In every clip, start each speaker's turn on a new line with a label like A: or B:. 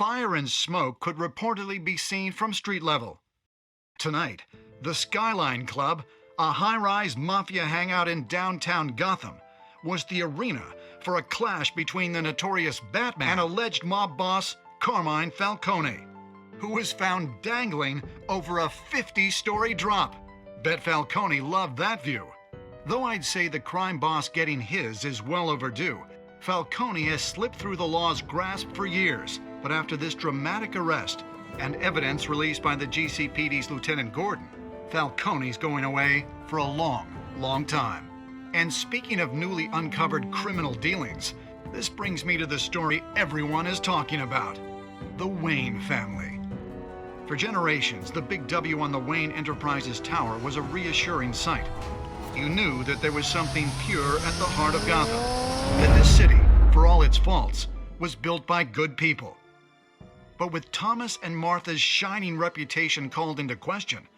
A: fire and smoke could reportedly be seen from street level. Tonight, the Skyline Club, a high-rise mafia hangout in downtown Gotham, was the arena for a clash between the notorious Batman and alleged mob boss Carmine Falcone, who was found dangling over a 50-story drop. Bet Falcone loved that view. Though I'd say the crime boss getting his is well overdue, Falcone has slipped through the law's grasp for years. But after this dramatic arrest and evidence released by the GCPD's Lieutenant Gordon, Falcone's going away for a long, long time. And speaking of newly uncovered criminal dealings, this brings me to the story everyone is talking about: the Wayne family. For generations, the big W on the Wayne Enterprises Tower was a reassuring sight. You knew that there was something pure at the heart of Gotham, that this city, for all its faults, was built by good people. But with Thomas and Martha's shining reputation called into question,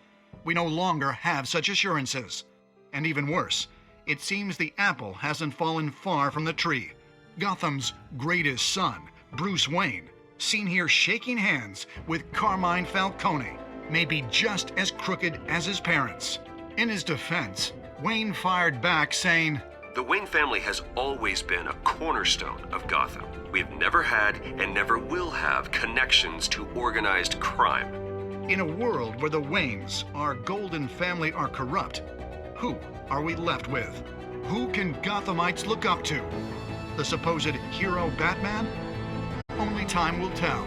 A: we no longer have such assurances. And even worse, it seems the apple hasn't fallen far from the tree. Gotham's greatest son, Bruce Wayne, seen here shaking hands with Carmine Falcone, may be just as crooked as his parents. In his defense, Wayne fired back saying,
B: "The Wayne family has always been a cornerstone of Gotham. We've never had and never will have connections to organized crime."
A: In a world where the Waynes, our golden family, are corrupt, who are we left with? Who can Gothamites look up to? The supposed hero Batman? Only time will tell.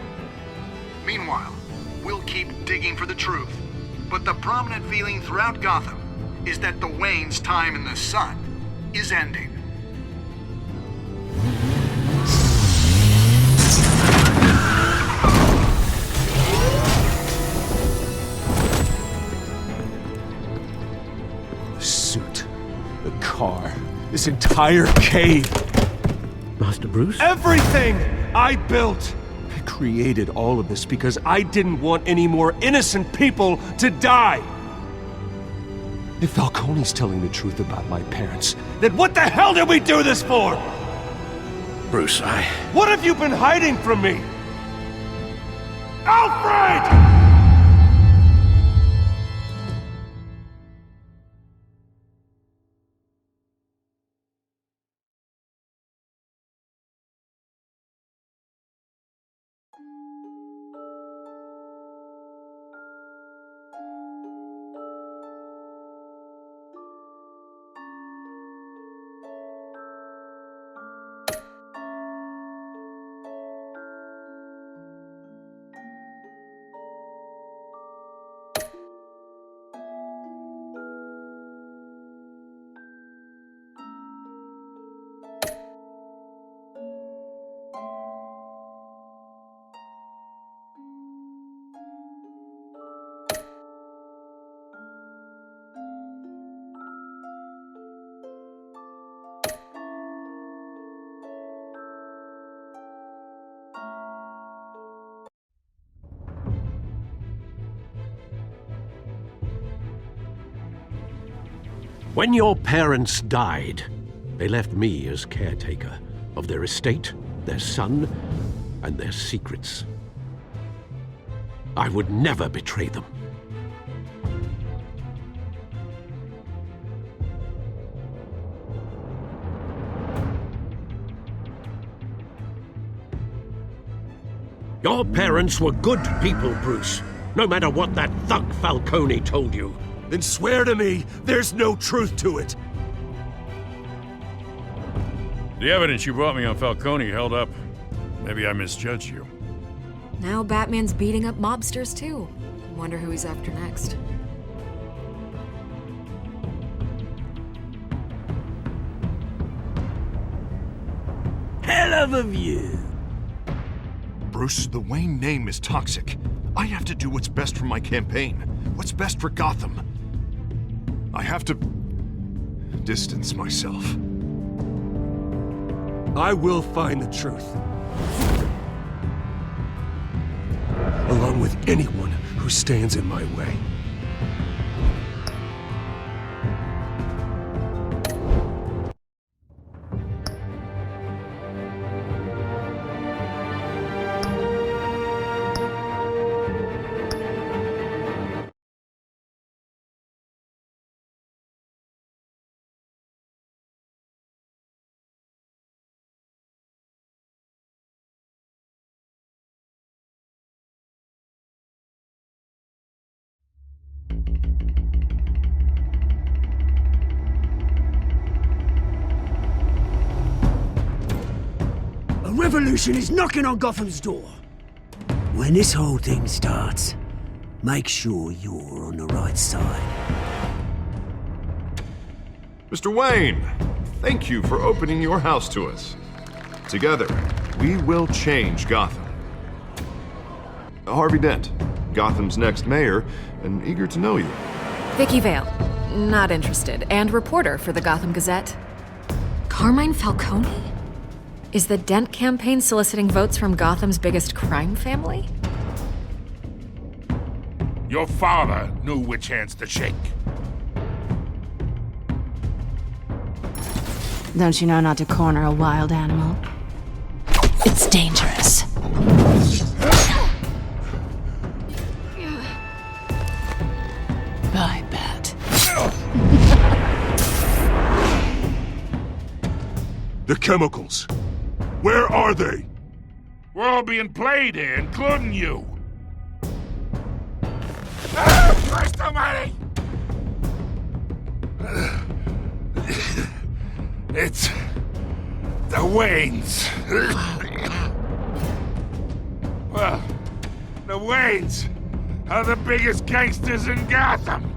A: Meanwhile, we'll keep digging for the truth. But the prominent feeling throughout Gotham is that the Waynes' time in the sun is ending.
C: The suit, the car, this entire cave.
D: Master Bruce?
C: Everything I built! I created all of this because I didn't want any more innocent people to die! If Falcone's telling the truth about my parents, then what the hell did we do this for?
D: Bruce,
C: What have you been hiding from me? Alfred!
D: when your parents died, they left me as caretaker of their estate, their son, and their secrets. I would never betray them. Your parents were good people, Bruce, no matter what that thug Falcone told you.
C: Then swear to me there's no truth to it.
E: The evidence you brought me on Falcone held up. Maybe I misjudged you.
F: Now Batman's beating up mobsters too. Wonder who he's after next.
D: Hell of a view.
G: Bruce, the Wayne name is toxic. I have to do what's best for my campaign. What's best for Gotham. I have to distance myself.
C: I will find the truth. Along with anyone who stands in my way.
H: revolution is knocking on Gotham's door. When this whole thing starts, make sure you're on the right side.
G: Mr. Wayne, thank you for opening your house to us. Together, we will change Gotham. Harvey Dent, Gotham's next mayor, and eager to know you.
F: Vicky Vale, not interested, and reporter for the Gotham Gazette. Carmine Falcone? Is the Dent campaign soliciting votes from Gotham's biggest crime family?
I: Your father knew which hands to shake.
J: Don't you know not to corner a wild animal? It's dangerous. I bet.
C: The chemicals. Where are they?
I: We're all being played here, including you. Christ almighty! It's the Waynes. Well, the Waynes are the biggest gangsters in Gotham.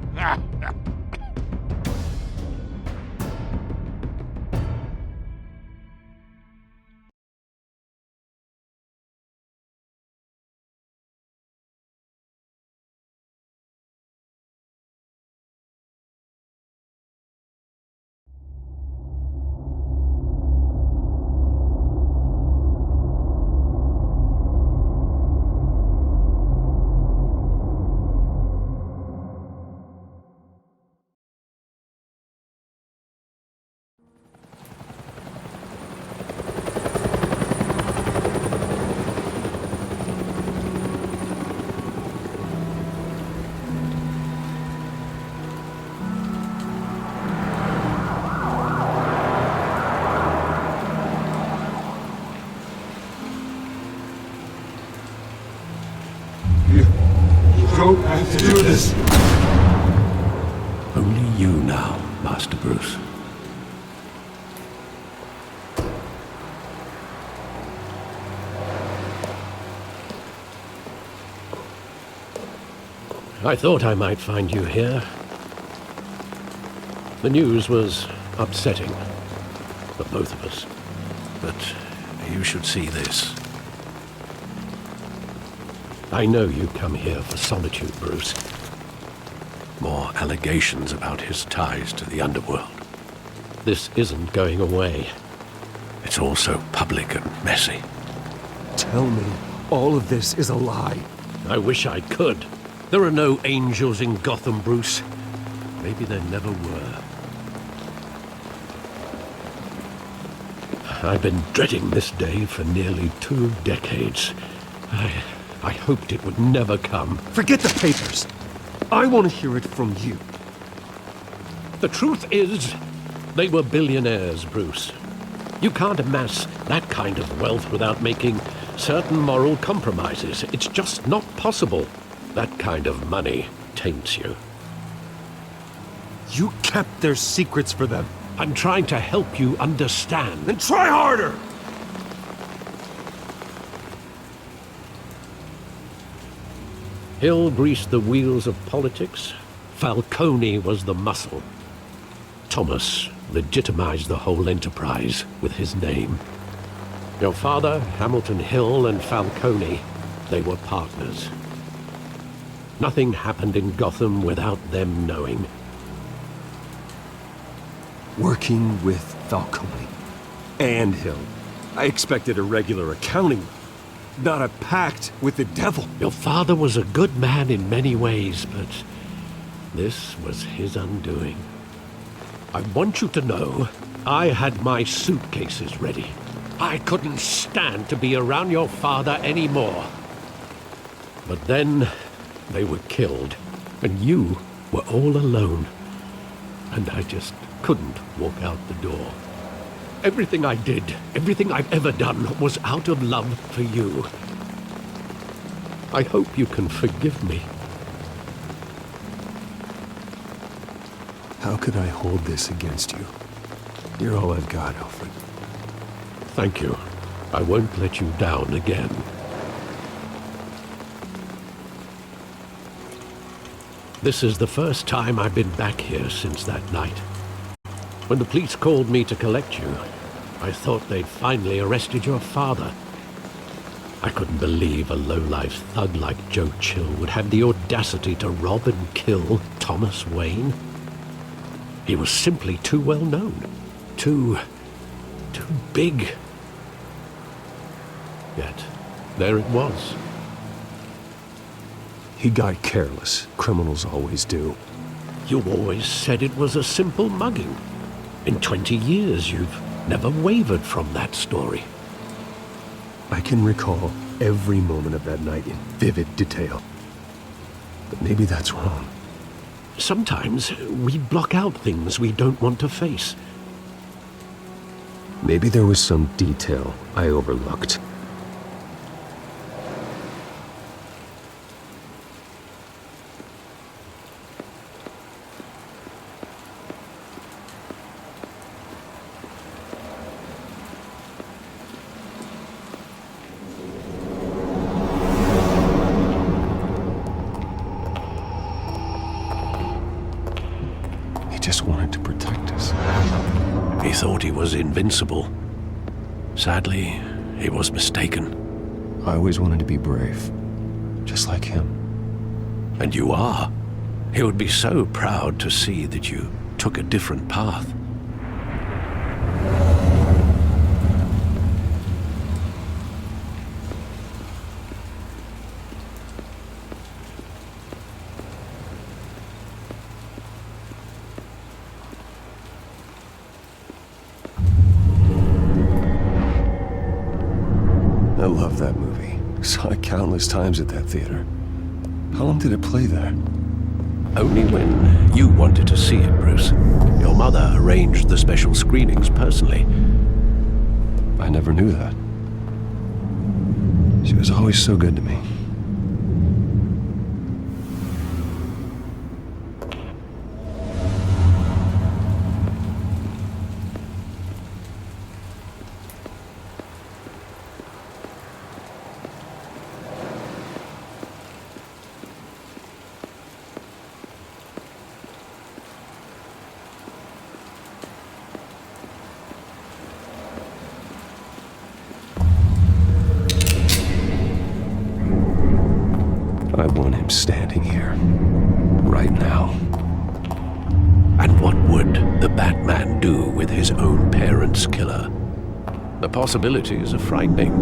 C: Don't have to do this.
D: Only you now, Master Bruce. I thought I might find you here. The news was upsetting for both of us. But you should see this. I know you come here for solitude, Bruce. More allegations about his ties to the underworld. This isn't going away. It's all so public and messy.
C: Tell me, all of this is a lie.
D: I wish I could. There are no angels in Gotham, Bruce. Maybe there never were. I've been dreading this day for nearly 2 decades. I hoped it would never come.
C: Forget the papers. I want to hear it from you.
D: The truth is, they were billionaires, Bruce. You can't amass that kind of wealth without making certain moral compromises. It's just not possible. That kind of money taints you.
C: You kept their secrets for them.
D: I'm trying to help you understand.
C: Then try harder!
D: Hill greased the wheels of politics. Falcone was the muscle. Thomas legitimized the whole enterprise with his name. Your father, Hamilton Hill, and Falcone, they were partners. Nothing happened in Gotham without them knowing.
C: Working with Falcone and Hill. I expected a regular accounting, not a pact with the devil.
D: Your father was a good man in many ways, but this was his undoing. I want you to know, I had my suitcases ready. I couldn't stand to be around your father anymore. But then, they were killed, and you were all alone. And I just couldn't walk out the door. Everything I did, everything I've ever done, was out of love for you. I hope you can forgive me.
C: How could I hold this against you? You're all I've got, Alfred.
D: Thank you. I won't let you down again. This is the first time I've been back here since that night. When the police called me to collect you, I thought they'd finally arrested your father. I couldn't believe a low-life thug like Joe Chill would have the audacity to rob and kill Thomas Wayne. He was simply too well known. Too big. Yet, there it was.
C: He got careless. Criminals always do.
D: You always said it was a simple mugging. In 20 years, you've never wavered from that story.
C: I can recall every moment of that night in vivid detail. But maybe that's wrong.
D: Sometimes we block out things we don't want to face.
C: Maybe there was some detail I overlooked. Just wanted to protect us.
D: He thought he was invincible. Sadly, he was mistaken.
C: I always wanted to be brave, just like him.
D: And you are. He would be so proud to see that you took a different path.
C: I love that movie. Saw it countless times at that theater. How long did it play there?
D: Only when you wanted to see it, Bruce. Your mother arranged the special screenings personally.
C: I never knew that. She was always so good to me. I want him standing here, right now.
D: And what would the Batman do with his own parents' killer? The possibilities are frightening.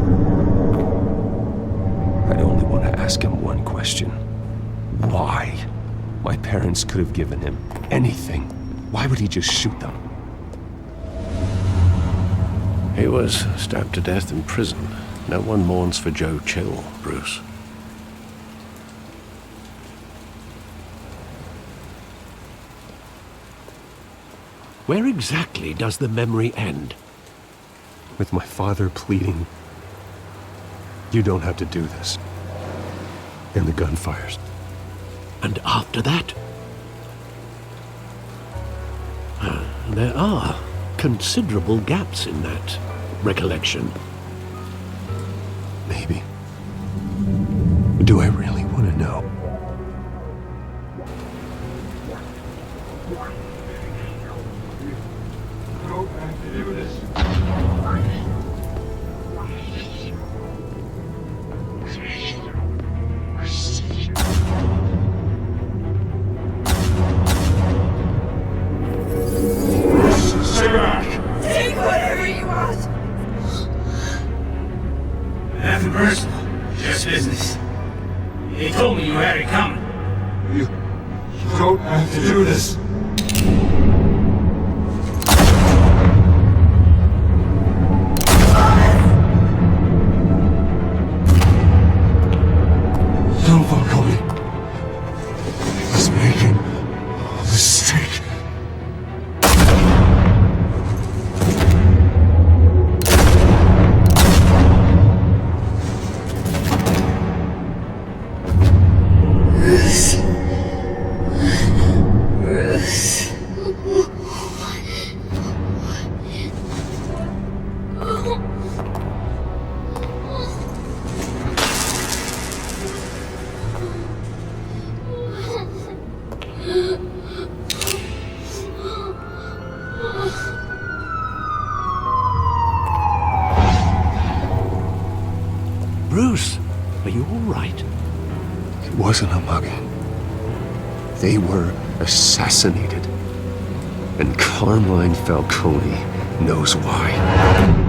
C: I only want to ask him one question. Why? My parents could have given him anything. Why would he just shoot them?
D: He was stabbed to death in prison. No one mourns for Joe Chill, Bruce. Where exactly does the memory end?
C: With my father pleading, "You don't have to do this." And the gun fires.
D: And after that? There are considerable gaps in that recollection.
C: Maybe. Do I really want to know?
K: Take whatever you want. Nothing personal, just business. He told me you had
D: Bruce, are you all right?
C: It wasn't a mugging. They were assassinated. And Carmine Falcone knows why.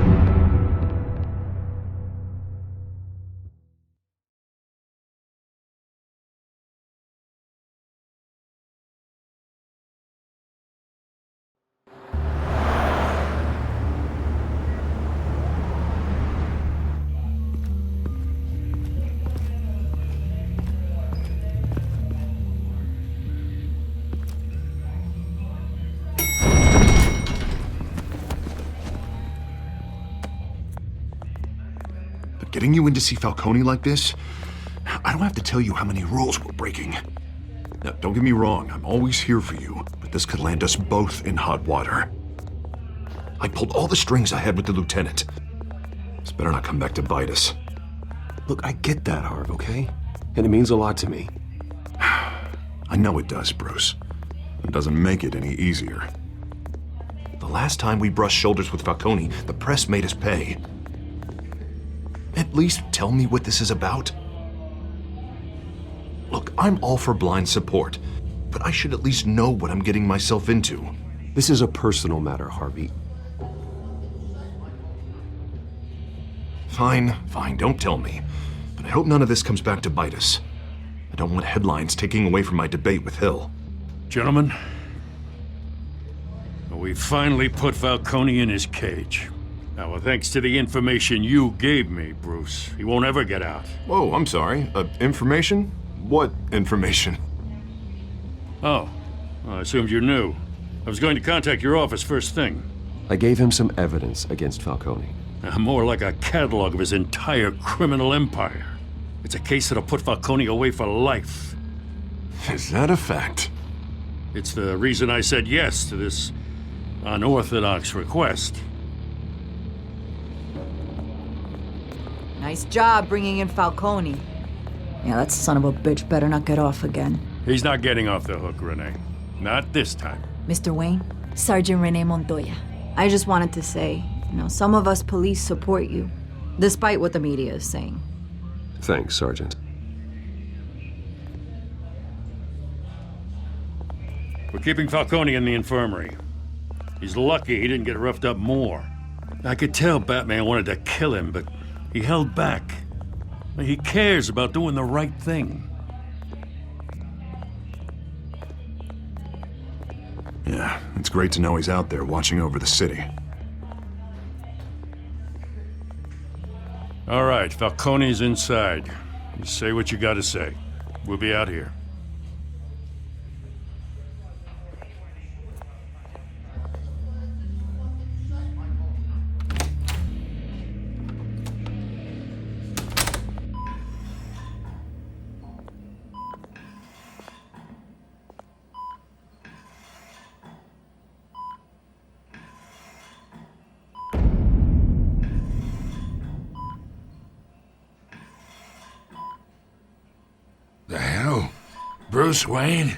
G: Getting you in to see Falcone like this, I don't have to tell you how many rules we're breaking. Now, don't get me wrong, I'm always here for you, but this could land us both in hot water. I pulled all the strings I had with the lieutenant. This better not come back to bite us.
C: Look, I get that, Harv, okay? And it means a lot to me.
G: I know it does, Bruce. It doesn't make it any easier. The last time we brushed shoulders with Falcone, the press made us pay. At least tell me what this is about. Look, I'm all for blind support, but I should at least know what I'm getting myself into.
C: This is a personal matter, Harvey.
G: Fine, don't tell me. But I hope none of this comes back to bite us. I don't want headlines taking away from my debate with Hill.
E: Gentlemen, we finally put Falcone in his cage. Now, thanks to the information you gave me, Bruce, he won't ever get out.
G: Whoa, I'm sorry. Information? What information?
E: Oh, well, I assumed you knew. I was going to contact your office first thing.
C: I gave him some evidence against Falcone.
E: More like a catalog of his entire criminal empire. It's a case that'll put Falcone away for life.
G: Is that a fact?
E: It's the reason I said yes to this unorthodox request.
K: Nice job bringing in Falcone. Yeah, that son of a bitch better not get off again.
E: He's not getting off the hook, Renee. Not this time.
K: Mr. Wayne, Sergeant Renee Montoya. I just wanted to say, some of us police support you, despite what the media is saying.
C: Thanks, Sergeant.
E: We're keeping Falcone in the infirmary. He's lucky he didn't get roughed up more. I could tell Batman wanted to kill him, but he held back. He cares about doing the right thing.
G: Yeah, it's great to know he's out there watching over the city.
E: All right, Falcone's inside. You say what you gotta say. We'll be out here.
I: The hell? Bruce Wayne?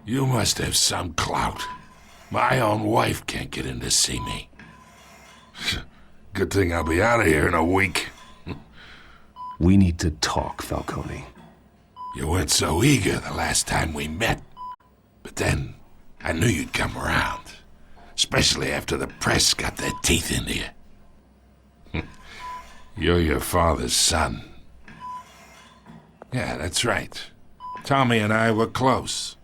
I: You must have some clout. My own wife can't get in to see me. Good thing I'll be out of here in a week.
C: We need to talk, Falcone.
I: You weren't so eager the last time we met. But then, I knew you'd come around. Especially after the press got their teeth into you. You're your father's son. Yeah, that's right. Tommy and I were close.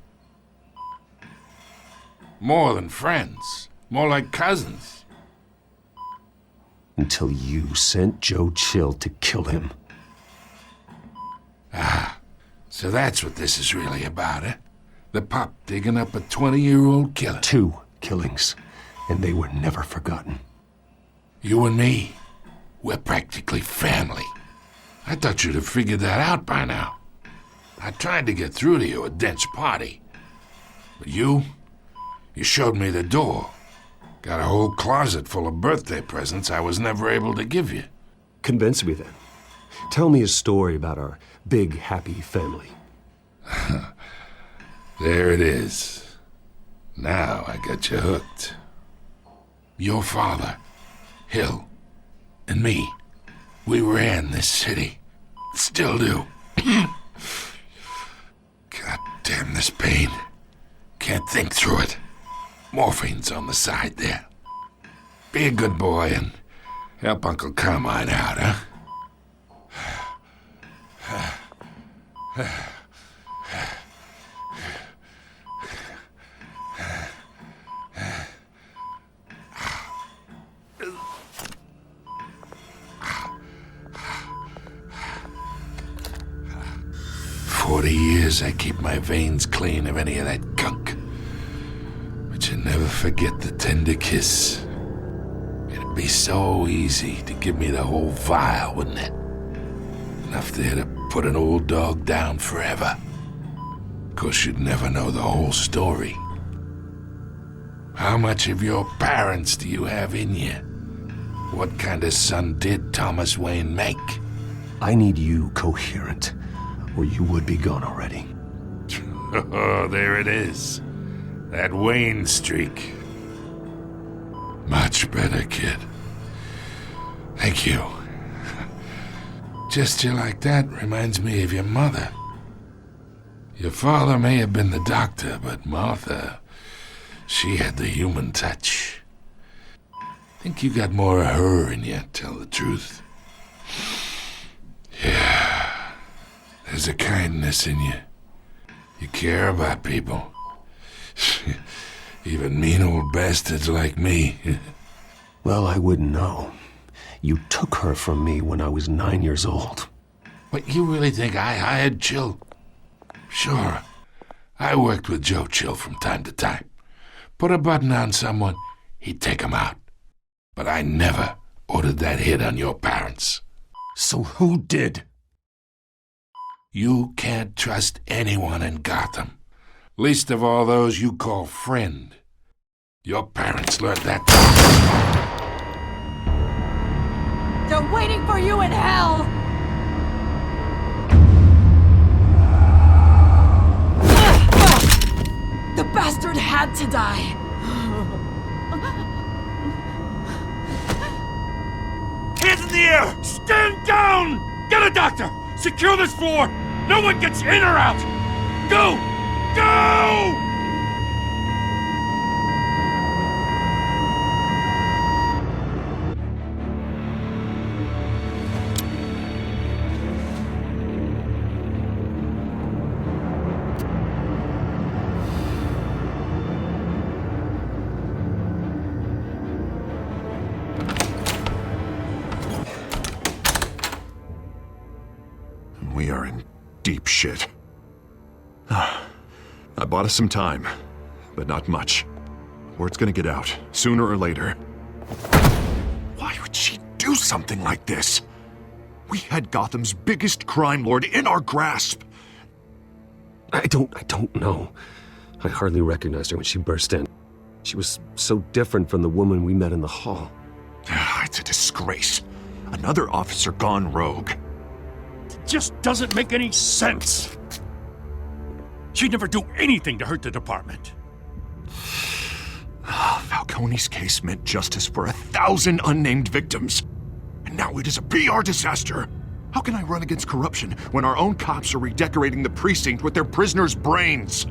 I: More than friends. More like cousins.
C: Until you sent Joe Chill to kill him.
I: Ah, so that's what this is really about, eh? The pup digging up a 20-year-old killer.
C: 2 killings, and they were never forgotten.
I: You and me, we're practically family. I thought you'd have figured that out by now. I tried to get through to you at Dent's party. But you showed me the door. Got a whole closet full of birthday presents I was never able to give you.
C: Convince me then. Tell me a story about our big, happy family.
I: There it is. Now I got you hooked. Your father, Hill, and me, we ran this city. Still do. God damn this pain. Can't think through it. Morphine's on the side there. Be a good boy and help Uncle Carmine out, huh? 40 years I keep my veins clean of any of that gunk. But you never forget the tender kiss. It'd be so easy to give me the whole vial, wouldn't it? Enough there to put an old dog down forever. Of course, you'd never know the whole story. How much of your parents do you have in you? What kind of son did Thomas Wayne make?
C: I need you coherent, or you would be gone already.
I: Oh, there it is. That Wayne streak. Much better, kid. Thank you. Gesture like that reminds me of your mother. Your father may have been the doctor, but Martha, she had the human touch. Think you got more of her in you, tell the truth. Yeah, there's a kindness in you. You care about people. Even mean old bastards like me.
C: Well, I wouldn't know. You took her from me when I was 9 years old.
I: But you really think I hired Chill? Sure. I worked with Joe Chill from time to time. Put a button on someone, he'd take him out. But I never ordered that hit on your parents.
C: So who did?
I: You can't trust anyone in Gotham. Least of all those you call friend. Your parents learned that.
K: They're waiting for you in hell! The bastard had to die!
E: Hands in the air! Stand down! Get a doctor! Secure this floor! No one gets in or out! Go! Go!
G: We are in deep shit. I bought us some time, but not much. Word's gonna get out, sooner or later. Why would she do something like this? We had Gotham's biggest crime lord in our grasp.
C: I don't know. I hardly recognized her when she burst in. She was so different from the woman we met in the hall.
G: It's a disgrace. Another officer gone rogue.
E: Just doesn't make any sense. She'd never do anything to hurt the department.
G: Falcone's case meant justice for 1,000 unnamed victims. And now it is a PR disaster. How can I run against corruption when our own cops are redecorating the precinct with their prisoners' brains?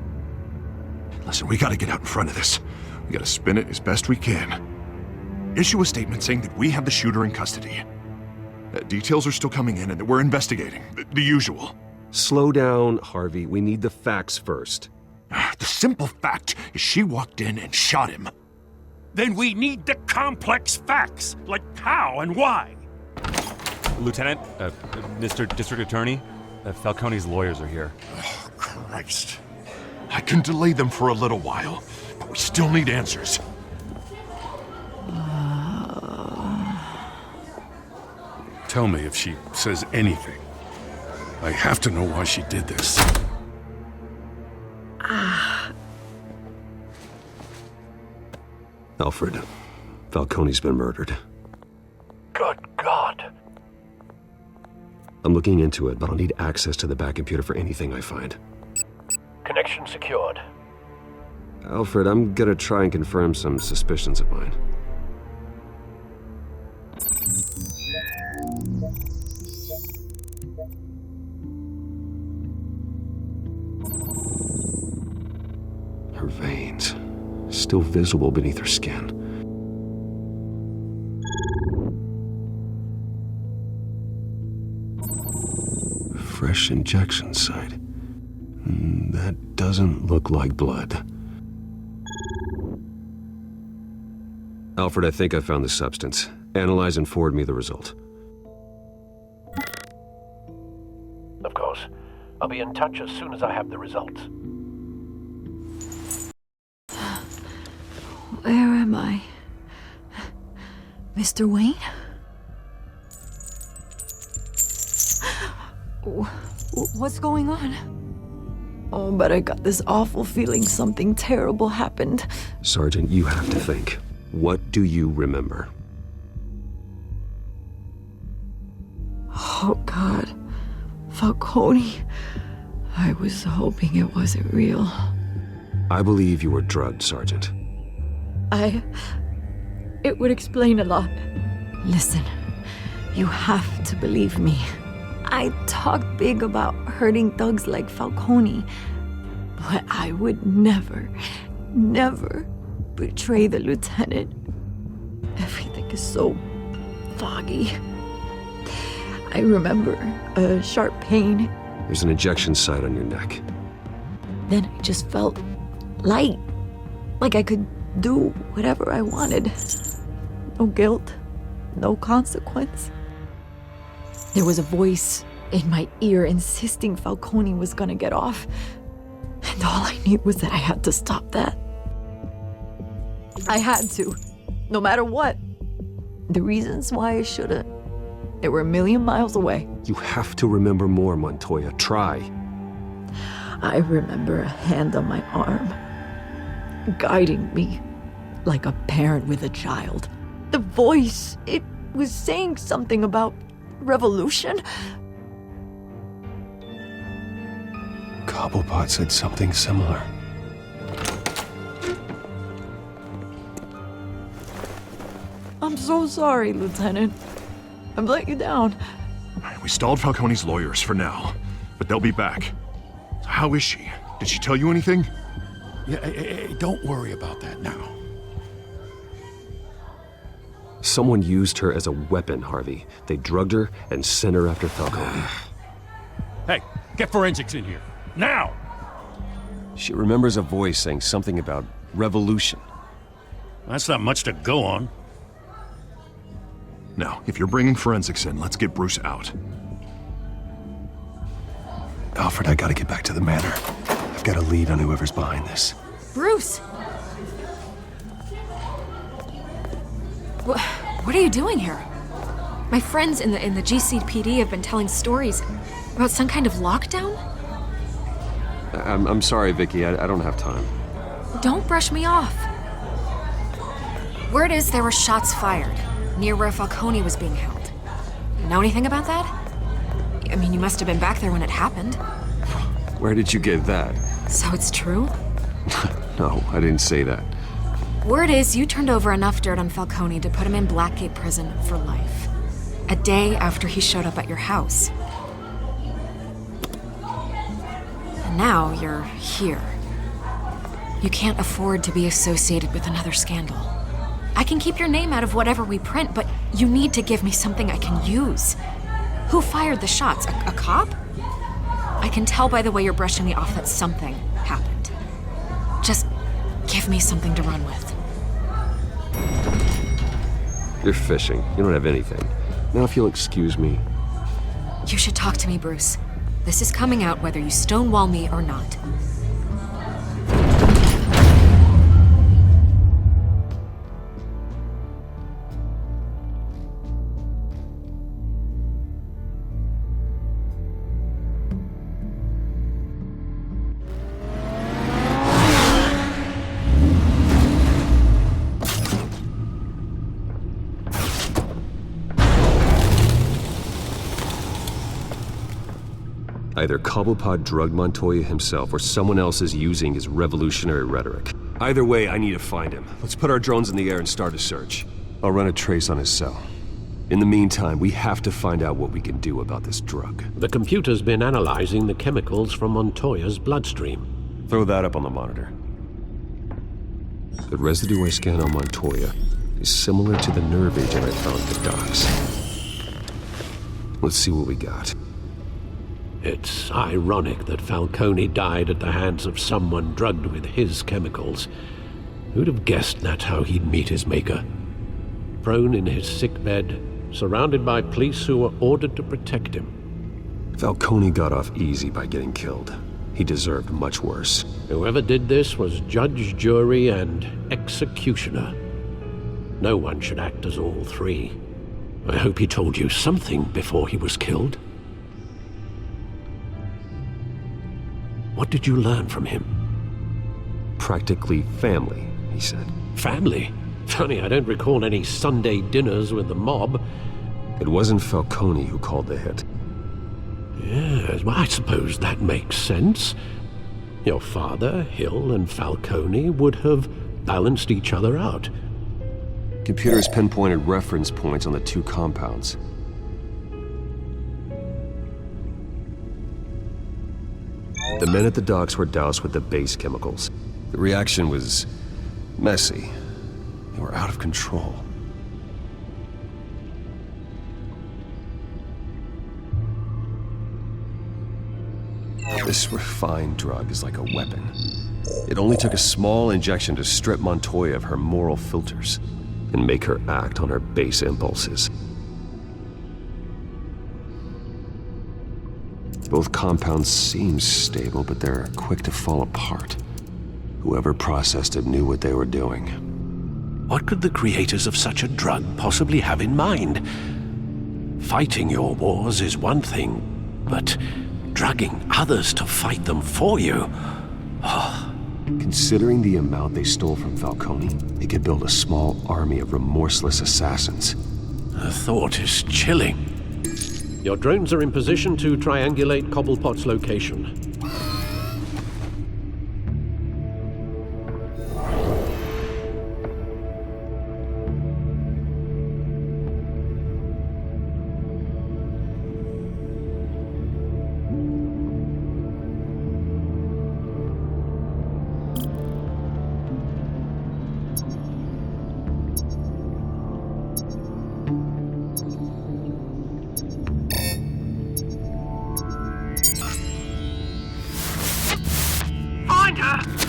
G: Listen, we gotta get out in front of this. We gotta spin it as best we can. Issue a statement saying that we have the shooter in custody. Details are still coming in and that we're investigating. The usual.
C: Slow down, Harvey. We need the facts first.
G: The simple fact is she walked in and shot him.
E: Then we need the complex facts, like how and why.
L: Lieutenant, Mr. District Attorney, Falcone's lawyers are here.
G: Oh, Christ. I can delay them for a little while, but we still need answers.
E: Tell me if she says anything. I have to know why she did this.
C: Alfred, Falcone's been murdered.
E: Good God.
C: I'm looking into it, but I'll need access to the back computer for anything I find.
D: Connection secured.
C: Alfred, I'm gonna try and confirm some suspicions of mine. Her veins, still visible beneath her skin. Fresh injection site. That doesn't look like blood. Alfred, I think I found the substance. Analyze and forward me the result.
D: Of course. I'll be in touch as soon as I have the results.
K: Where am I? Mr. Wayne? What's going on? Oh, but I got this awful feeling something terrible happened.
C: Sergeant, you have to think. What do you remember?
K: Oh, God. Falcone. I was hoping it wasn't real.
C: I believe you were drugged, Sergeant.
K: It would explain a lot. Listen, you have to believe me. I talked big about hurting thugs like Falcone, but I would never betray the lieutenant. Everything is so foggy. I remember a sharp pain.
C: There's an injection site on your neck.
K: Then I just felt light, like I could do whatever I wanted. No guilt, no consequence. There was a voice in my ear insisting Falcone was gonna get off. And all I knew was that I had to stop that. I had to, no matter what. The reasons why I shouldn't, they were a million miles away.
C: You have to remember more, Montoya. Try.
K: I remember a hand on my arm, guiding me like a parent with a child. The voice, it was saying something about revolution.
C: Cobblepot said something similar.
K: I'm so sorry, Lieutenant. I've let you down.
G: We stalled Falcone's lawyers for now, but they'll be back. How is she? Did she tell you anything?
I: Yeah, don't worry about that now.
C: Someone used her as a weapon, Harvey. They drugged her and sent her after Falcone.
E: Hey, get forensics in here. Now!
C: She remembers a voice saying something about revolution.
E: That's not much to go on.
G: Now, if you're bringing forensics in, let's get Bruce out.
C: Alfred, I gotta get back to the manor. I've got a lead on whoever's behind this.
F: Bruce! What are you doing here? My friends in the GCPD have been telling stories about some kind of lockdown?
C: I'm sorry, Vicky. I don't have time.
F: Don't brush me off. Word is there were shots fired near where Falcone was being held. You know anything about that? I mean, you must have been back there when it happened.
C: Where did you get that?
F: So it's true?
C: No, I didn't say that.
F: Word is you turned over enough dirt on Falcone to put him in Blackgate Prison for life. A day after he showed up at your house. And now you're here. You can't afford to be associated with another scandal. I can keep your name out of whatever we print, but you need to give me something I can use. Who fired the shots? A cop? I can tell by the way you're brushing me off that something happened. Just give me something to run with.
C: You're fishing. You don't have anything. Now if you'll excuse me.
F: You should talk to me, Bruce. This is coming out whether you stonewall me or not.
C: Either Cobblepot drugged Montoya himself or someone else is using his revolutionary rhetoric. Either way, I need to find him. Let's put our drones in the air and start a search. I'll run a trace on his cell. In the meantime, we have to find out what we can do about this drug.
D: The computer's been analyzing the chemicals from Montoya's bloodstream.
C: Throw that up on the monitor. The residue I scanned on Montoya is similar to the nerve agent I found at the docks. Let's see what we got.
D: It's ironic that Falcone died at the hands of someone drugged with his chemicals. Who'd have guessed that's how he'd meet his maker? Prone in his sickbed, surrounded by police who were ordered to protect him.
C: Falcone got off easy by getting killed. He deserved much worse.
D: Whoever did this was judge, jury, and executioner. No one should act as all three. I hope he told you something before he was killed. What did you learn from him?
C: Practically family, he said.
D: Family? Funny, I don't recall any Sunday dinners with the mob.
C: It wasn't Falcone who called the hit.
D: Yes, well, I suppose that makes sense. Your father, Hill, and Falcone would have balanced each other out.
C: Computers pinpointed reference points on the two compounds. The men at the docks were doused with the base chemicals. The reaction was messy. They were out of control. This refined drug is like a weapon. It only took a small injection to strip Montoya of her moral filters and make her act on her base impulses. Both compounds seem stable, but they're quick to fall apart. Whoever processed it knew what they were doing.
D: What could the creators of such a drug possibly have in mind? Fighting your wars is one thing, but drugging others to fight them for you?
C: Considering the amount they stole from Falcone, they could build a small army of remorseless assassins.
D: The thought is chilling. Your drones are in position to triangulate Cobblepot's location.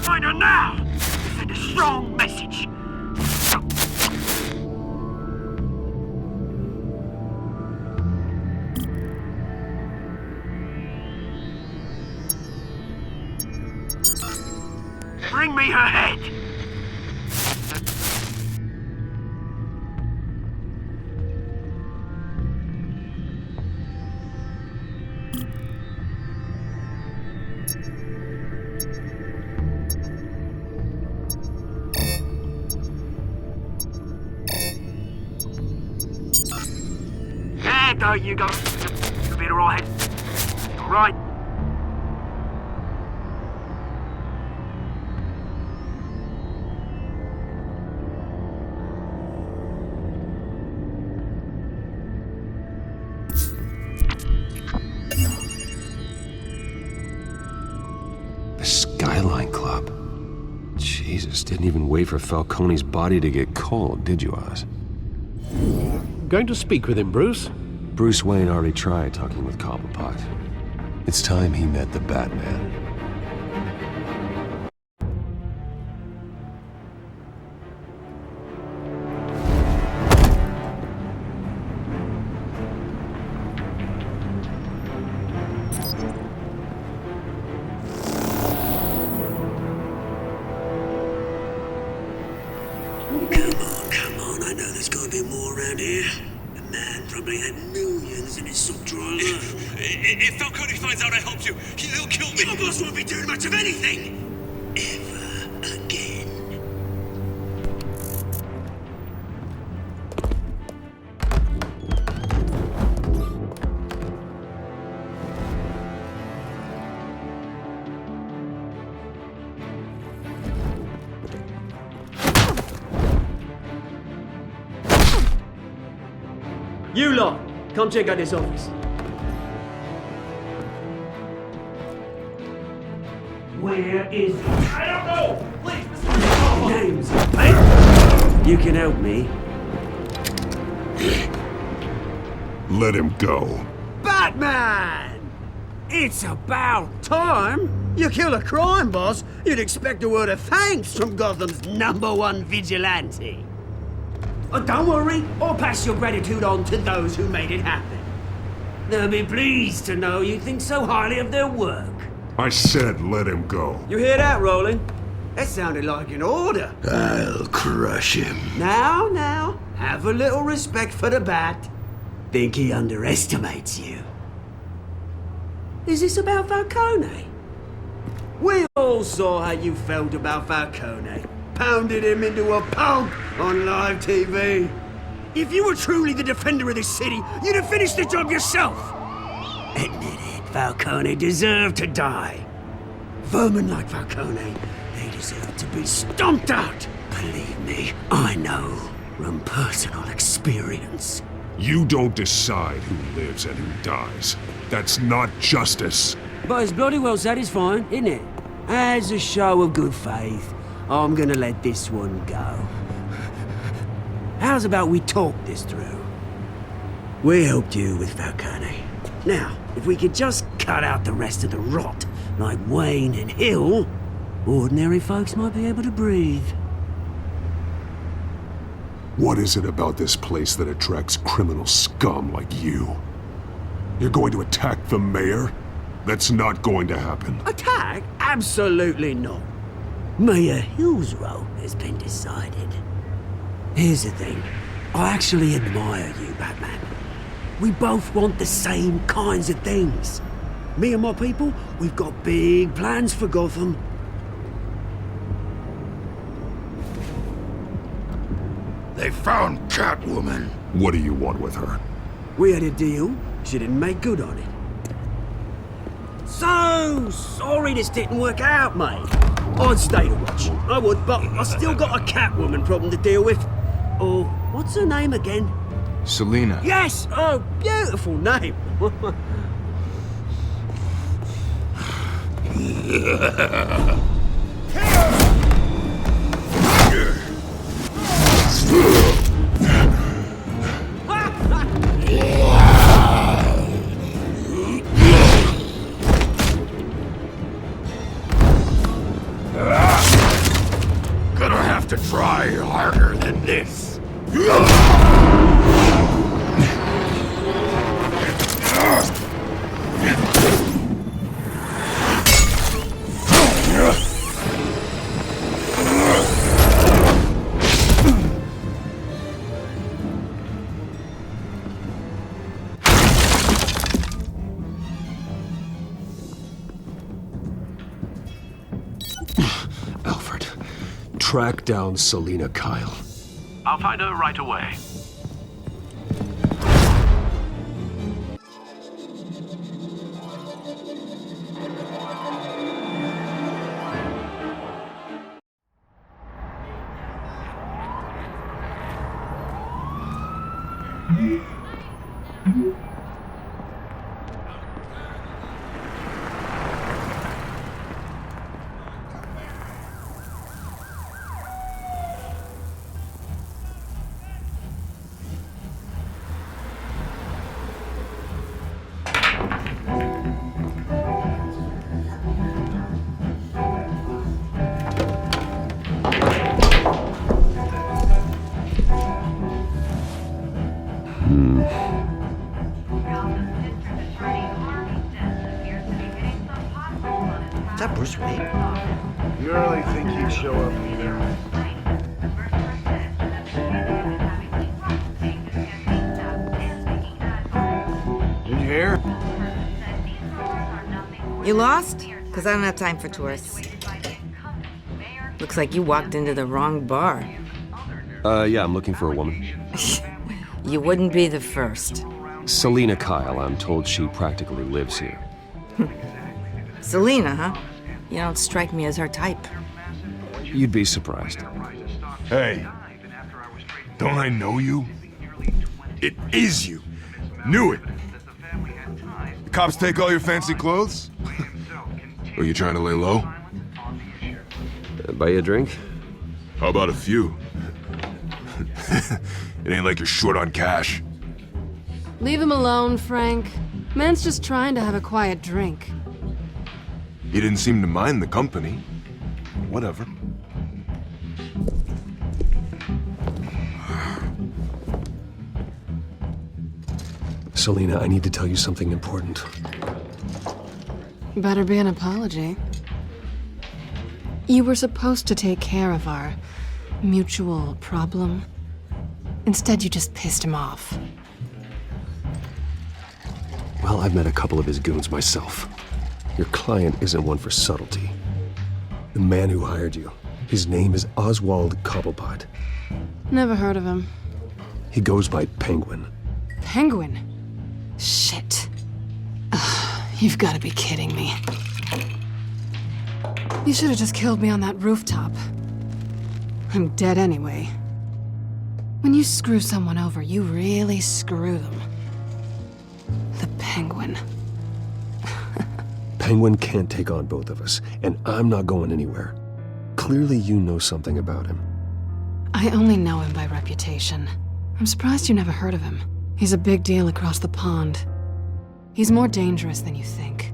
H: Find her now! Send a strong message. Bring me her head! There you go. You'll be alright. Alright.
C: The Skyline Club. Jesus, didn't even wait for Falcone's body to get cold, did you, Oz?
D: Going to speak with him, Bruce?
C: Bruce Wayne already tried talking with Cobblepot. It's time he met the Batman.
H: Come on, I know there's gotta be more around here. The man probably had millions in his sock drawer alone.
M: If Falcone finds out I helped you, he'll kill me.
H: Your boss won't be doing much of anything! Ever again.
N: You lot, come check out this office.
H: Where is he?
M: I don't know! Please, Mr.
H: Name's Ben. You can help me.
G: Let him go.
H: Batman! It's about time. You kill a crime boss, you'd expect a word of thanks from Gotham's #1 vigilante. But don't worry, I'll pass your gratitude on to those who made it happen. They'll be pleased to know you think so highly of their work.
G: I said let him go.
H: You hear that, Roland? That sounded like an order.
G: I'll crush him.
H: Now, have a little respect for the Bat. Think he underestimates you. Is this about Falcone? We all saw how you felt about Falcone. Pounded him into a pulp on live TV. If you were truly the defender of this city, you'd have finished the job yourself. Admit it, Falcone deserved to die. Vermin like Falcone, they deserve to be stomped out. Believe me, I know from personal experience.
G: You don't decide who lives and who dies. That's not justice.
H: But it's bloody well satisfying, isn't it? As a show of good faith, I'm gonna let this one go. How's about we talk this through? We helped you with Falcone. Now, if we could just cut out the rest of the rot, like Wayne and Hill, ordinary folks might be able to breathe.
G: What is it about this place that attracts criminal scum like you? You're going to attack the mayor? That's not going to happen.
H: Attack? Absolutely not. Mayor Hill's role has been decided. Here's the thing. I actually admire you, Batman. We both want the same kinds of things. Me and my people, we've got big plans for Gotham.
G: They found Catwoman. What do you want with her?
H: We had a deal. She didn't make good on it. So sorry this didn't work out, mate. I'd stay to watch. I would, but I still got a Catwoman problem to deal with. Oh, what's her name again?
O: Selina.
H: Yes! Oh, beautiful name.
G: Gonna have to try harder than this.
C: Alfred, track down Selina Kyle.
D: I'll find her right away.
H: Is that Bruce Wayne?
A: You really think he'd show up either? Did you hear?
P: You lost? Because I don't have time for tourists. Looks like you walked into the wrong bar.
C: Yeah, I'm looking for a woman.
P: You wouldn't be the first.
C: Selina Kyle, I'm told she practically lives here.
P: Selina, huh? You don't strike me as her type.
C: You'd be surprised.
G: Hey, don't I know you? It is you. Knew it. The cops take all your fancy clothes? Are you trying to lay low?
C: Buy you a drink?
G: How about a few? It ain't like you're short on cash.
J: Leave him alone, Frank. Man's just trying to have a quiet drink.
G: He didn't seem to mind the company. Whatever.
C: Selina, I need to tell you something important.
J: Better be an apology. You were supposed to take care of our mutual problem. Instead, you just pissed him off.
C: Well, I've met a couple of his goons myself. Your client isn't one for subtlety. The man who hired you, his name is Oswald Cobblepot.
J: Never heard of him.
C: He goes by Penguin.
J: Penguin? Shit. Ugh, you've got to be kidding me. You should have just killed me on that rooftop. I'm dead anyway. When you screw someone over, you really screw them. The Penguin.
C: Penguin can't take on both of us, and I'm not going anywhere. Clearly you know something about him.
J: I only know him by reputation. I'm surprised you never heard of him. He's a big deal across the pond. He's more dangerous than you think.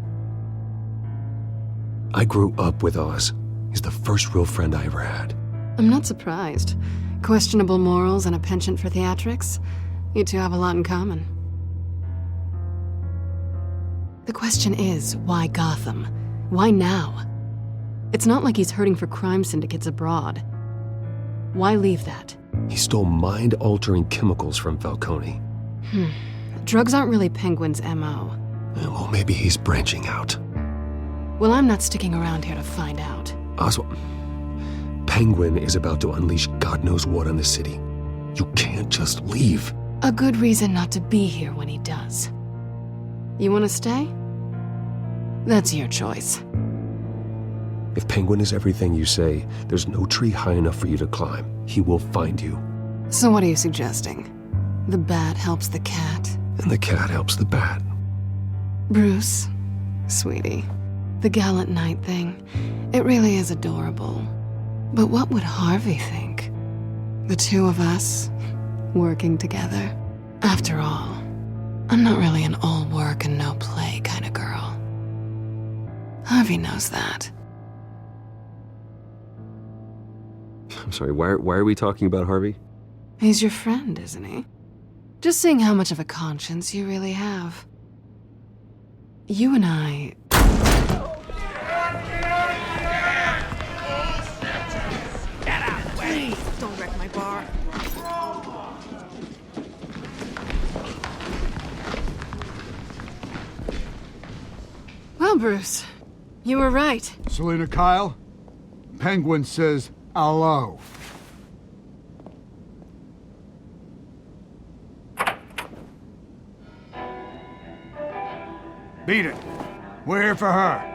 C: I grew up with Oz. He's the first real friend I ever had.
J: I'm not surprised. Questionable morals and a penchant for theatrics. You two have a lot in common. The question is, why Gotham? Why now? It's not like he's hurting for crime syndicates abroad. Why leave that?
C: He stole mind-altering chemicals from Falcone.
J: Drugs aren't really Penguin's MO.
C: Well, maybe he's branching out.
J: Well, I'm not sticking around here to find out.
C: Oswald, Penguin is about to unleash God knows what on the city. You can't just leave.
J: A good reason not to be here when he does. You want to stay? That's your choice.
C: If Penguin is everything you say, there's no tree high enough for you to climb. He will find you.
J: So what are you suggesting? The bat helps the cat?
C: And the cat helps the bat.
J: Bruce, sweetie, the gallant knight thing, it really is adorable. But what would Harvey think? The two of us, working together? After all, I'm not really an all work and no play kind of girl. Harvey knows that.
C: I'm sorry, why are we talking about Harvey?
J: He's your friend, isn't he? Just seeing how much of a conscience you really have. You and I...
P: Get out! Please, don't wreck my bar.
J: Well, Bruce, you were right.
O: Selina Kyle, Penguin says hello. Beat it. We're here for her.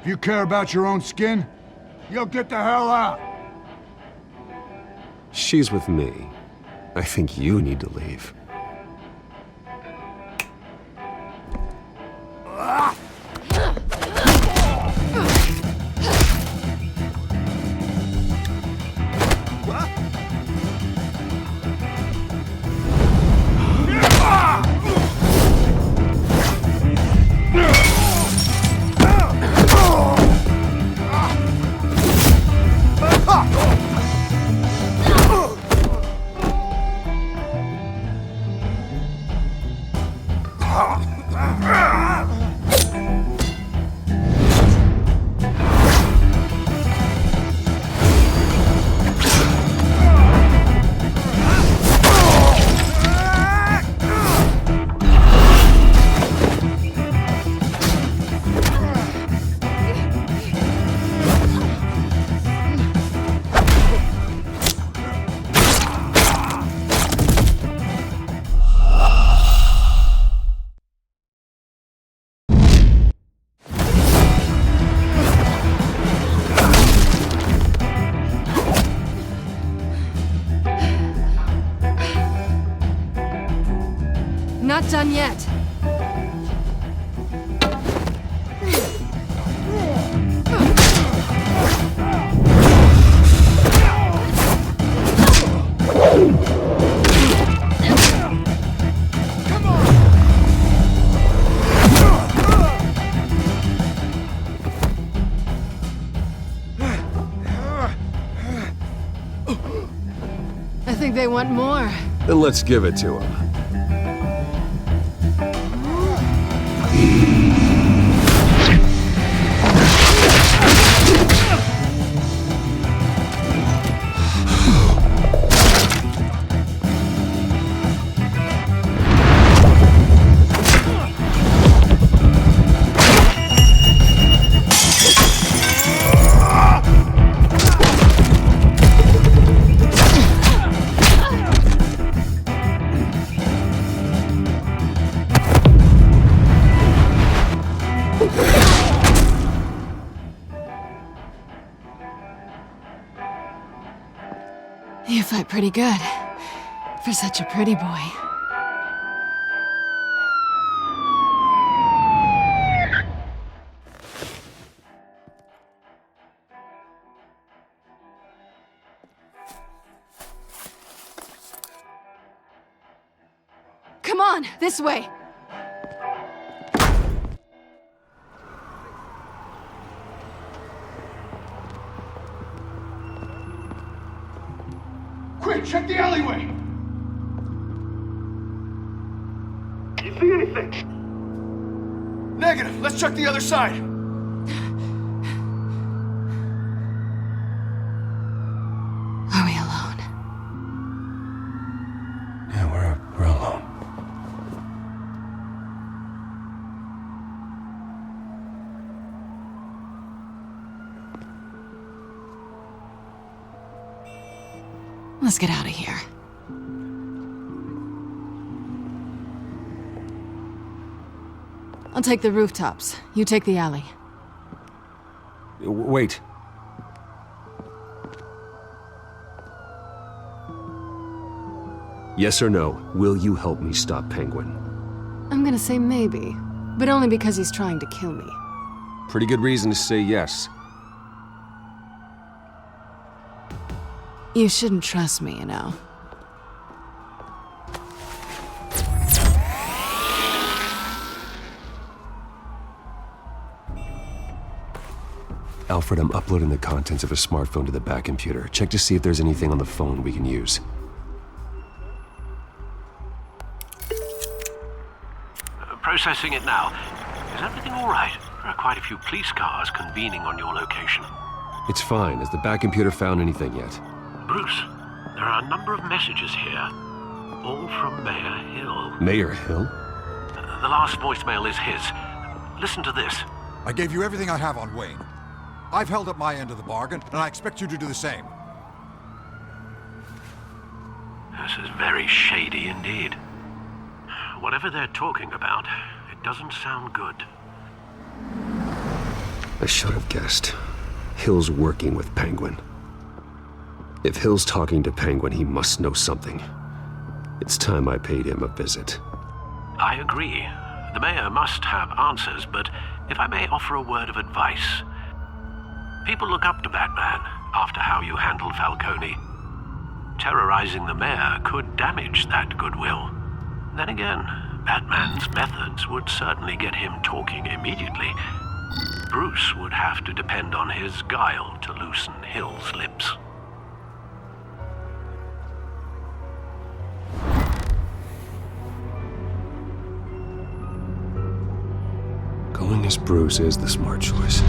O: If you care about your own skin, you'll get the hell out.
C: She's with me. I think you need to leave.
J: Not done yet. think they want more.
C: Then let's give it to them.
J: You fight pretty good. For such a pretty boy. Come on, this way.
O: Quick, check the alleyway!
M: You see anything?
O: Negative. Let's check the other side.
J: Are we alone?
C: Yeah, we're alone.
J: Let's get out of here. I'll take the rooftops. You take the alley.
C: Wait. Yes or no, will you help me stop Penguin?
J: I'm gonna say maybe, but only because he's trying to kill me.
C: Pretty good reason to say yes.
J: You shouldn't trust me, you know.
C: Alfred, I'm uploading the contents of a smartphone to the back computer. Check to see if there's anything on the phone we can use.
D: Processing it now. Is everything all right? There are quite a few police cars convening on your location.
C: It's fine. Has the back computer found anything yet?
D: Bruce, there are a number of messages here. All from Mayor Hill.
C: Mayor Hill?
D: The last voicemail is his. Listen to this.
Q: I gave you everything I have on Wayne. I've held up my end of the bargain, and I expect you to do the same.
D: This is very shady indeed. Whatever they're talking about, it doesn't sound good.
C: I should have guessed. Hill's working with Penguin. If Hill's talking to Penguin, he must know something. It's time I paid him a visit.
D: I agree. The mayor must have answers, but if I may offer a word of advice. People look up to Batman after how you handled Falcone. Terrorizing the mayor could damage that goodwill. Then again, Batman's methods would certainly get him talking immediately. Bruce would have to depend on his guile to loosen Hill's lips.
C: Going as Bruce is the smart choice.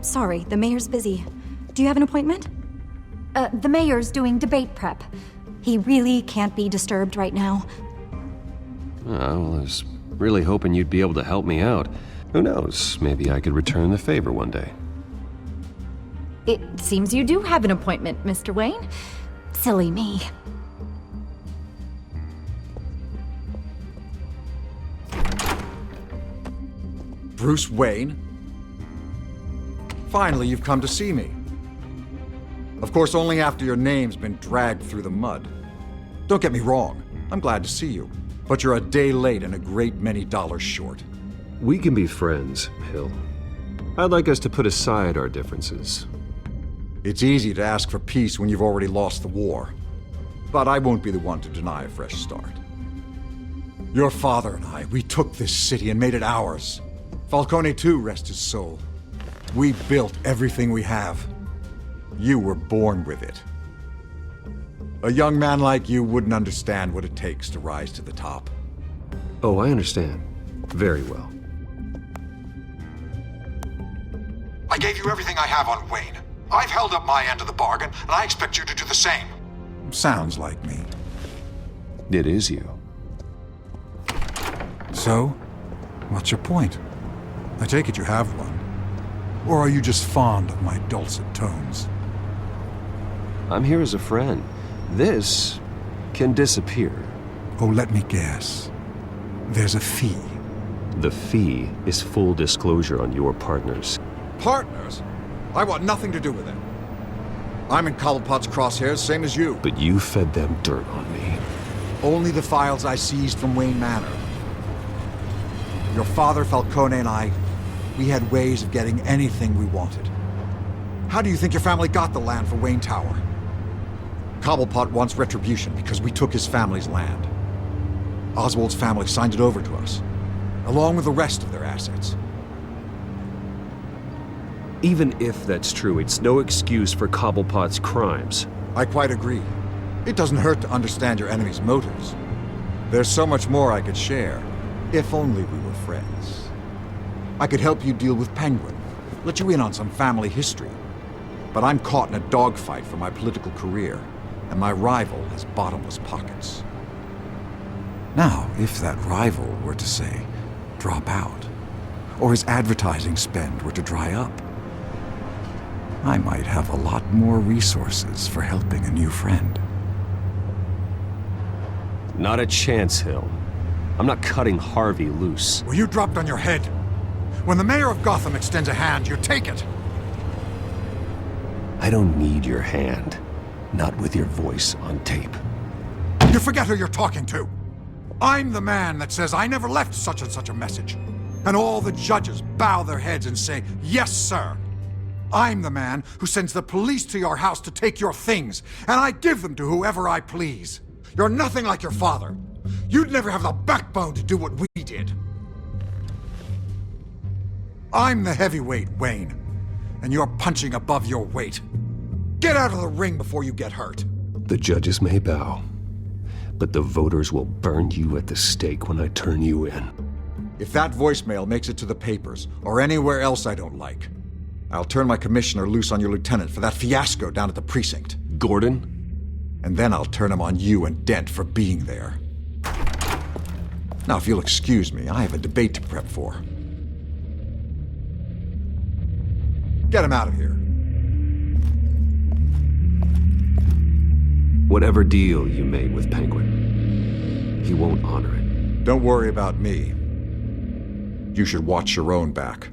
R: Sorry, the mayor's busy. Do you have an appointment? The mayor's doing debate prep. He really can't be disturbed right now.
C: Well, I was really hoping you'd be able to help me out. Who knows, maybe I could return the favor one day.
R: It seems you do have an appointment, Mr. Wayne. Silly me.
Q: Bruce Wayne? Finally, you've come to see me. Of course, only after your name's been dragged through the mud. Don't get me wrong, I'm glad to see you. But you're a day late and a great many dollars short.
C: We can be friends, Hill. I'd like us to put aside our differences.
Q: It's easy to ask for peace when you've already lost the war. But I won't be the one to deny a fresh start. Your father and I, we took this city and made it ours. Falcone too, rest his soul. We built everything we have. You were born with it. A young man like you wouldn't understand what it takes to rise to the top.
C: Oh, I understand. Very well.
Q: I gave you everything I have on Wayne. I've held up my end of the bargain, and I expect you to do the same. Sounds like me.
C: It is you.
Q: So, what's your point? I take it you have one. Or are you just fond of my dulcet tones?
C: I'm here as a friend. This can disappear.
Q: Oh, let me guess. There's a fee.
C: The fee is full disclosure on your partners.
Q: Partners? I want nothing to do with it. I'm in Cobblepot's crosshairs, same as you.
C: But you fed them dirt on me.
Q: Only the files I seized from Wayne Manor. Your father, Falcone, and I, we had ways of getting anything we wanted. How do you think your family got the land for Wayne Tower? Cobblepot wants retribution because we took his family's land. Oswald's family signed it over to us, along with the rest of their assets.
C: Even if that's true, it's no excuse for Cobblepot's crimes.
Q: I quite agree. It doesn't hurt to understand your enemy's motives. There's so much more I could share, if only we were friends. I could help you deal with Penguin, let you in on some family history. But I'm caught in a dogfight for my political career, and my rival has bottomless pockets. Now, if that rival were to say, drop out, or his advertising spend were to dry up, I might have a lot more resources for helping a new friend.
C: Not a chance, Hill. I'm not cutting Harvey loose.
Q: Well, you dropped on your head. When the mayor of Gotham extends a hand, you take it.
C: I don't need your hand. Not with your voice on tape.
Q: You forget who you're talking to. I'm the man that says I never left such and such a message. And all the judges bow their heads and say, yes, sir. I'm the man who sends the police to your house to take your things, and I give them to whoever I please. You're nothing like your father. You'd never have the backbone to do what we did. I'm the heavyweight, Wayne, and you're punching above your weight. Get out of the ring before you get hurt.
C: The judges may bow, but the voters will burn you at the stake when I turn you in.
Q: If that voicemail makes it to the papers, or anywhere else I don't like, I'll turn my commissioner loose on your lieutenant for that fiasco down at the precinct.
C: Gordon?
Q: And then I'll turn him on you and Dent for being there. Now, if you'll excuse me, I have a debate to prep for. Get him out of here.
C: Whatever deal you made with Penguin, he won't honor it.
Q: Don't worry about me. You should watch your own back.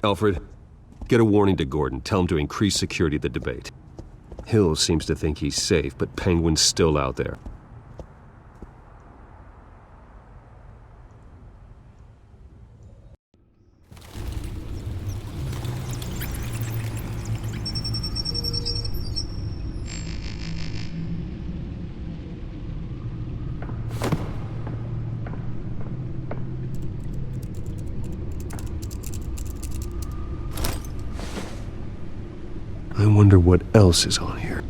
C: Alfred, get a warning to Gordon. Tell him to increase security at the debate. Hill seems to think he's safe, but Penguin's still out there. I wonder what else is on here.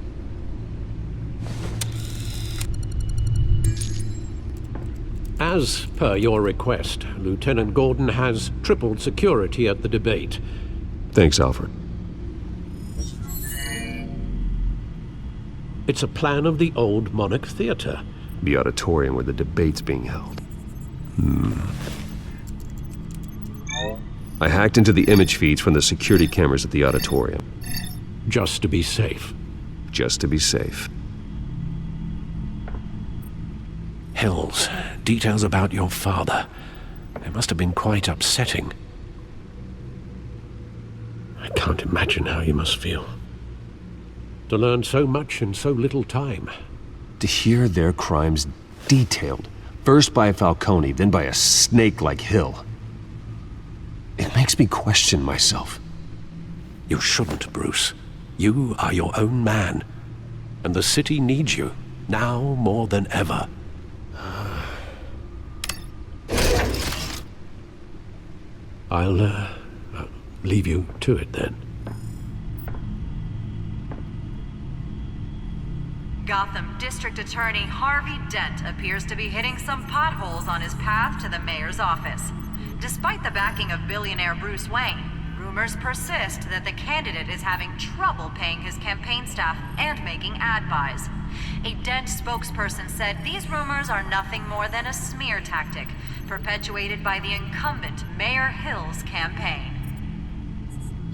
D: As per your request, Lieutenant Gordon has tripled security at the debate.
C: Thanks, Alfred.
D: It's a plan of the old Monarch Theater.
C: The auditorium where the debate's being held. I hacked into the image feeds from the security cameras at the auditorium.
D: Just to be safe.
C: Just to be safe.
D: Hills, details about your father. It must have been quite upsetting. I can't imagine how you must feel. To learn so much in so little time.
C: To hear their crimes detailed, first by Falcone, then by a snake like Hill. It makes me question myself.
D: You shouldn't, Bruce. You are your own man. And the city needs you, now more than ever. I'll leave you to it then.
S: Gotham District Attorney Harvey Dent appears to be hitting some potholes on his path to the mayor's office. Despite the backing of billionaire Bruce Wayne, rumors persist that the candidate is having trouble paying his campaign staff and making ad buys. A Dent spokesperson said these rumors are nothing more than a smear tactic, perpetuated by the incumbent Mayor Hill's campaign.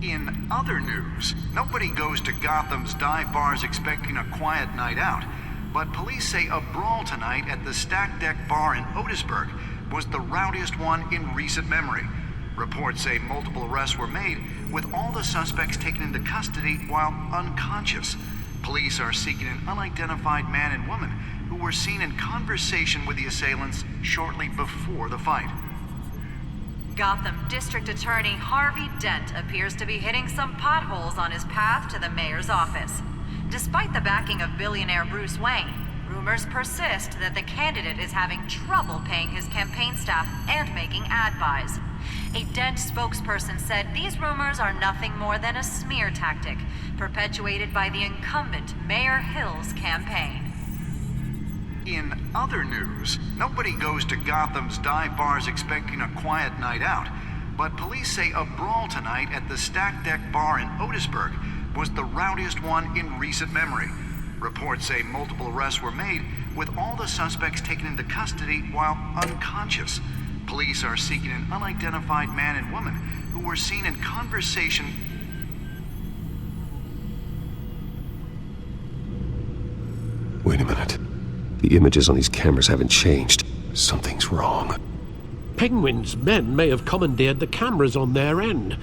A: In other news, nobody goes to Gotham's dive bars expecting a quiet night out, but police say a brawl tonight at the Stack Deck Bar in Otisburg was the rowdiest one in recent memory. Reports say multiple arrests were made, with all the suspects taken into custody while unconscious. Police are seeking an unidentified man and woman who were seen in conversation with the assailants shortly before the fight.
S: Gotham District Attorney Harvey Dent appears to be hitting some potholes on his path to the mayor's office. Despite the backing of billionaire Bruce Wayne, rumors persist that the candidate is having trouble paying his campaign staff and making ad buys. A Dent spokesperson said these rumors are nothing more than a smear tactic, perpetuated by the incumbent Mayor Hill's campaign.
A: In other news, nobody goes to Gotham's dive bars expecting a quiet night out, but police say a brawl tonight at the Stack Deck Bar in Otisburg was the rowdiest one in recent memory. Reports say multiple arrests were made, with all the suspects taken into custody while unconscious. Police are seeking an unidentified man and woman who were seen in conversation.
C: Wait a minute. The images on these cameras haven't changed. Something's wrong.
D: Penguin's men may have commandeered the cameras on their end.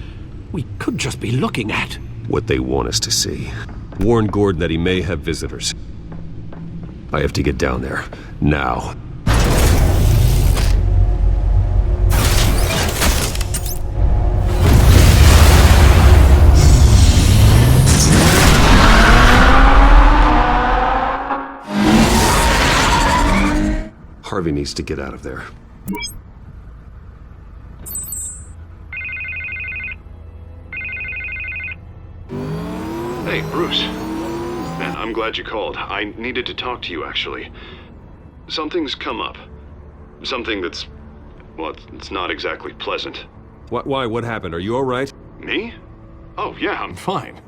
D: We could just be looking at
C: what they want us to see. Warn Gordon that he may have visitors. I have to get down there. Now. Harvey needs to get out of there.
T: Hey, Bruce. Man, I'm glad you called. I needed to talk to you, actually. Something's come up. Something that's... well, it's not exactly pleasant.
C: Why? What happened? Are you all right?
T: Me? Oh, yeah, I'm fine.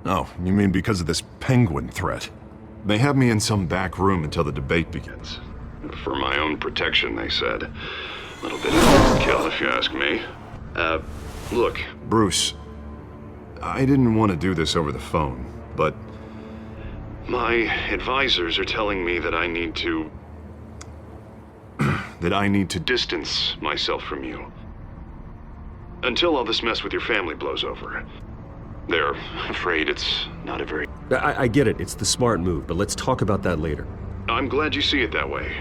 G: Oh, you mean because of this penguin threat? They have me in some back room until the debate begins.
T: For my own protection, they said. A little bit of overkill, if you ask me. Look.
G: Bruce, I didn't want to do this over the phone, but...
T: my advisors are telling me that I need to...
G: that I need to
T: distance myself from you. Until all this mess with your family blows over. They're afraid it's not a very...
C: I get it. It's the smart move, but let's talk about that later.
T: I'm glad you see it that way.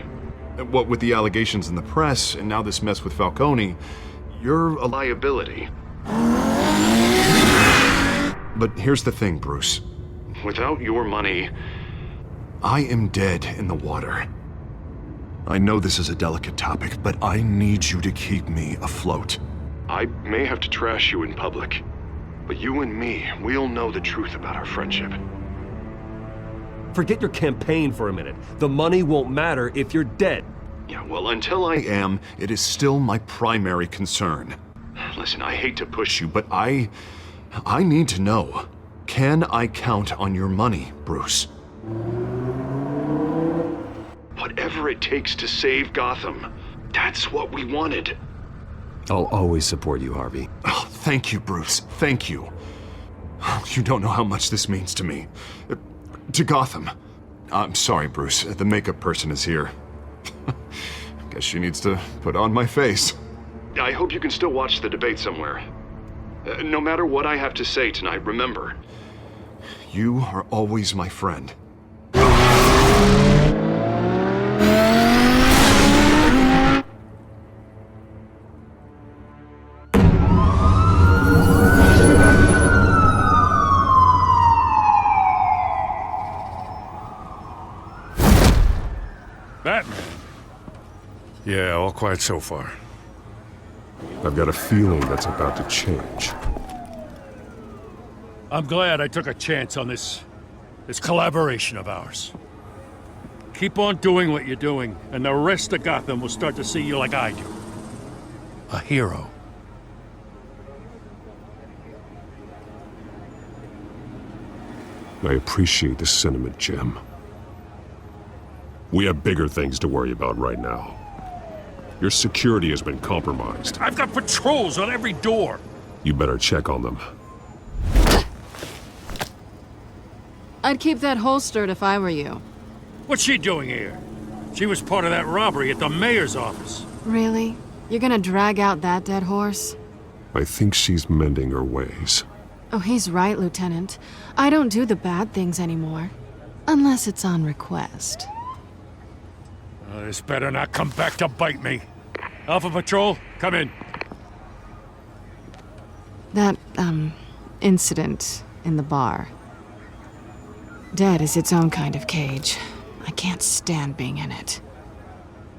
G: What with the allegations in the press, and now this mess with Falcone, you're a
T: liability.
G: But here's the thing, Bruce.
T: Without your money...
G: I am dead in the water. I know this is a delicate topic, but I need you to keep me afloat.
T: I may have to trash you in public, but you and me, we'll know the truth about our friendship.
C: Forget your campaign for a minute. The money won't matter if you're dead.
T: Yeah, well, until I
G: am, it is still my primary concern.
T: Listen, I hate to push
G: you, but I need to know. Can I count on your money, Bruce?
T: Whatever it takes to save Gotham. That's what we wanted.
C: I'll always support you, Harvey.
G: Oh, thank you, Bruce. Thank you. You don't know how much this means to me. To Gotham. I'm sorry, Bruce. The makeup person is here. Guess she needs to put on my face.
T: I hope you can still watch the debate somewhere. No matter what I have to say tonight, remember.
G: You are always my friend.
E: Batman. Yeah, all quiet so far.
C: I've got a feeling that's about to change.
E: I'm glad I took a chance on this collaboration of ours. Keep on doing what you're doing, and the rest of Gotham will start to see you like I do. A hero.
C: I appreciate the sentiment, Jim. We have bigger things to worry about right now. Your security has been compromised.
E: I've got patrols on every door.
C: You better check on them.
J: I'd keep that holstered if I were you.
E: What's she doing here? She was part of that robbery at the mayor's office.
J: Really? You're gonna drag out that dead horse?
C: I think she's mending her ways.
J: Oh, he's right, Lieutenant. I don't do the bad things anymore. Unless it's on request.
E: This better not come back to bite me. Alpha Patrol, come in.
J: That, incident in the bar. Dead is its own kind of cage. I can't stand being in it.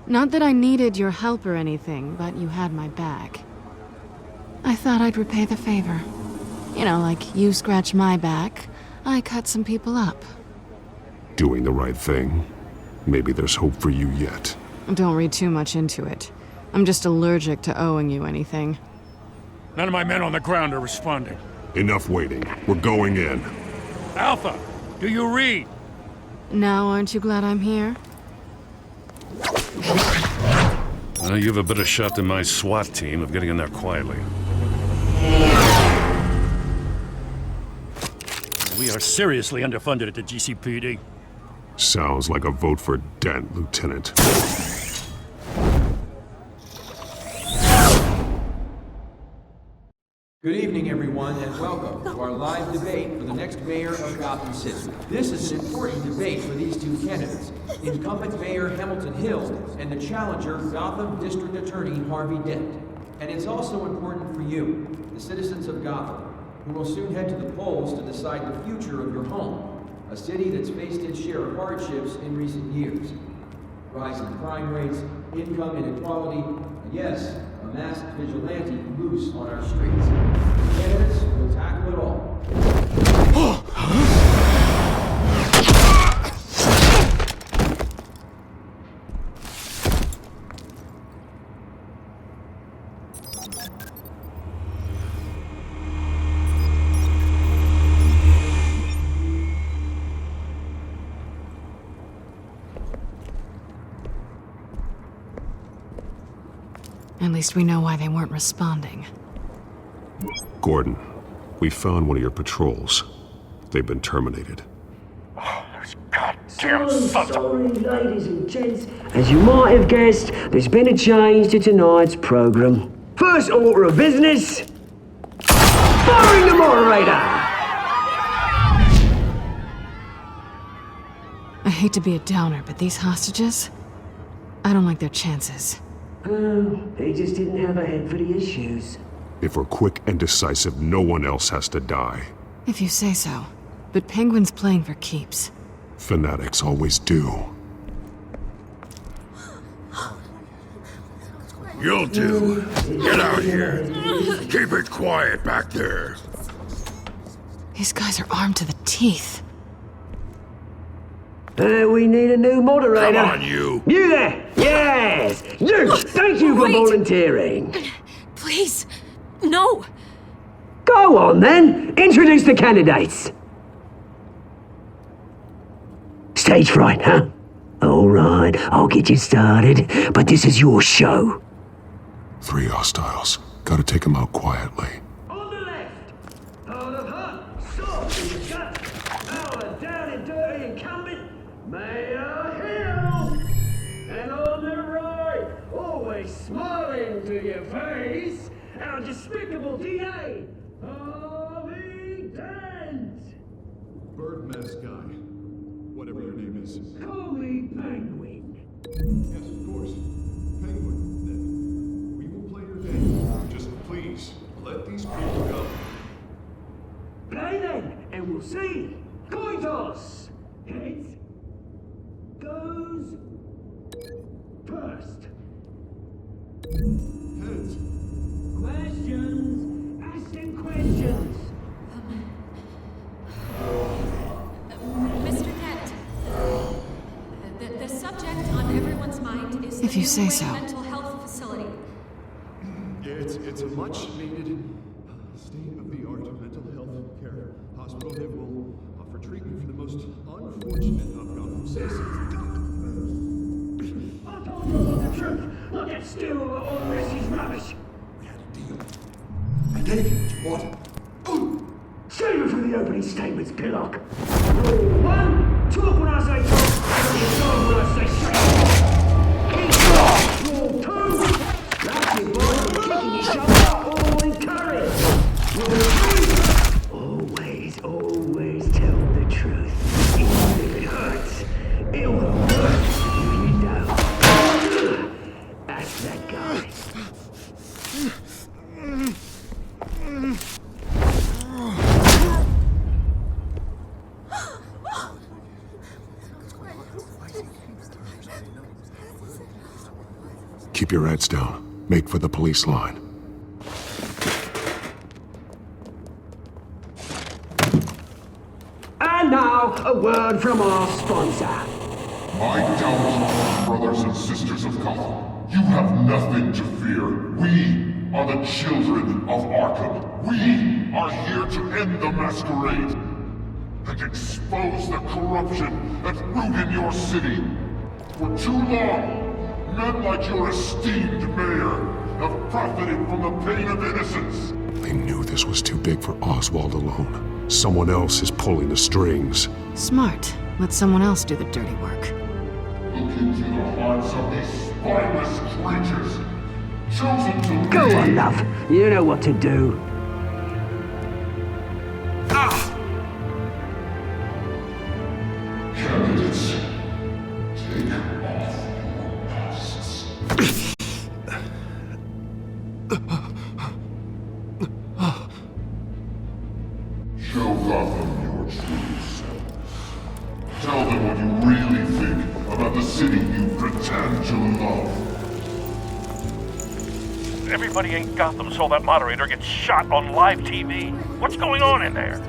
J: Not that I needed your help or anything, but you had my back. I thought I'd repay the favor. You know, like you scratch my back, I cut some people up.
C: Doing the right thing. Maybe there's hope for you yet.
J: Don't read too much into it. I'm just allergic to owing you anything.
E: None of my men on the ground are responding.
C: Enough waiting. We're going in.
E: Alpha, do you read?
J: Now aren't you glad I'm here?
E: You have a better shot than my SWAT team of getting in there quietly. We are seriously underfunded at the GCPD.
C: Sounds like a vote for Dent, Lieutenant.
U: Good evening, everyone, and welcome to our live debate for the next mayor of Gotham City. This is an important debate for these two candidates, incumbent Mayor Hamilton Hill and the challenger, Gotham District Attorney Harvey Dent. And it's also important for you, the citizens of Gotham, who will soon head to the polls to decide the future of your home, a city that's faced its share of hardships in recent years. Rising crime rates, income inequality, and yes, a masked vigilante loose on our streets. The candidates will tackle it all.
J: At least we know why they weren't responding.
C: Gordon, we found one of your patrols. They've been terminated.
V: Damn sorry, ladies and gents. As you might have guessed, there's been a change to tonight's program. First order of business, firing the moderator!
J: I hate to be a downer, but these hostages, I don't like their chances.
V: Oh, they just didn't have a head for the issues.
C: If we're quick and decisive, no one else has to die.
J: If you say so. But Penguin's playing for keeps.
C: Fanatics always do.
I: You'll do. Get out here. Keep it quiet back there.
J: These guys are armed to the teeth.
V: We need a new moderator.
I: Come on, you.
V: You there! Yes! You! Thank you for volunteering.
F: Please, no.
V: Go on, then. Introduce the candidates. Stage fright, huh? All right, I'll get you started, but this is your show.
C: 3 hostiles. Gotta take them out quietly.
V: On the left, out of her, soft in the gut, our down and dirty incumbent, Mayor Hill. And on the right, your face, our despicable DA, Harvey Dent!
G: Bird-mess guy. Whatever your name is.
V: Call me Penguin.
G: Yes, of course. Penguin, then. We will play your game. Just please, let these people go.
V: Play then, and we'll see. Coin toss! Heads goes first.
G: Heads.
V: Questions? Ask them questions.
F: Mr. Kent, the subject on everyone's mind is
J: If you say so.
F: mental health facility.
G: Yeah, it's a much-needed state-of-the-art mental health care hospital that will offer treatment for the most unfortunate of Gotham citizens.
V: I told you about the truth. Look at Stu over all this is rubbish.
G: We had a deal. I gave you what you wanted.
V: Save it for the opening statements, Pillock. Rule 1, talk when I say talk, and talk when I say shut. Rule 2, that's it, boy. Kicking each other up, all encouraged. Rule 3, always tell the truth. Even if it hurts, it will hurt if you don't. That's that guy.
G: Keep your heads down. Make for the police line.
V: And now, a word from our sponsor.
I: My Telltale brothers and sisters of Gotham, you have nothing to fear. We are the children of Arkham. We are here to end the masquerade and expose the corruption that ruined your city. For too long, men like your esteemed mayor have profited from the pain of innocence.
G: They knew this was too big for Oswald alone. Someone else is pulling the strings.
J: Smart. Let someone else do the dirty work.
I: Look into the hearts of these spineless creatures, chosen to
V: Go
I: lead.
V: on, love. You know what to do.
I: Candidates, take off your masks. Show Gotham your true selves. Tell them what you really think about the city you pretend to love.
B: Everybody in Gotham saw that moderator get shot on live TV. What's going on in there?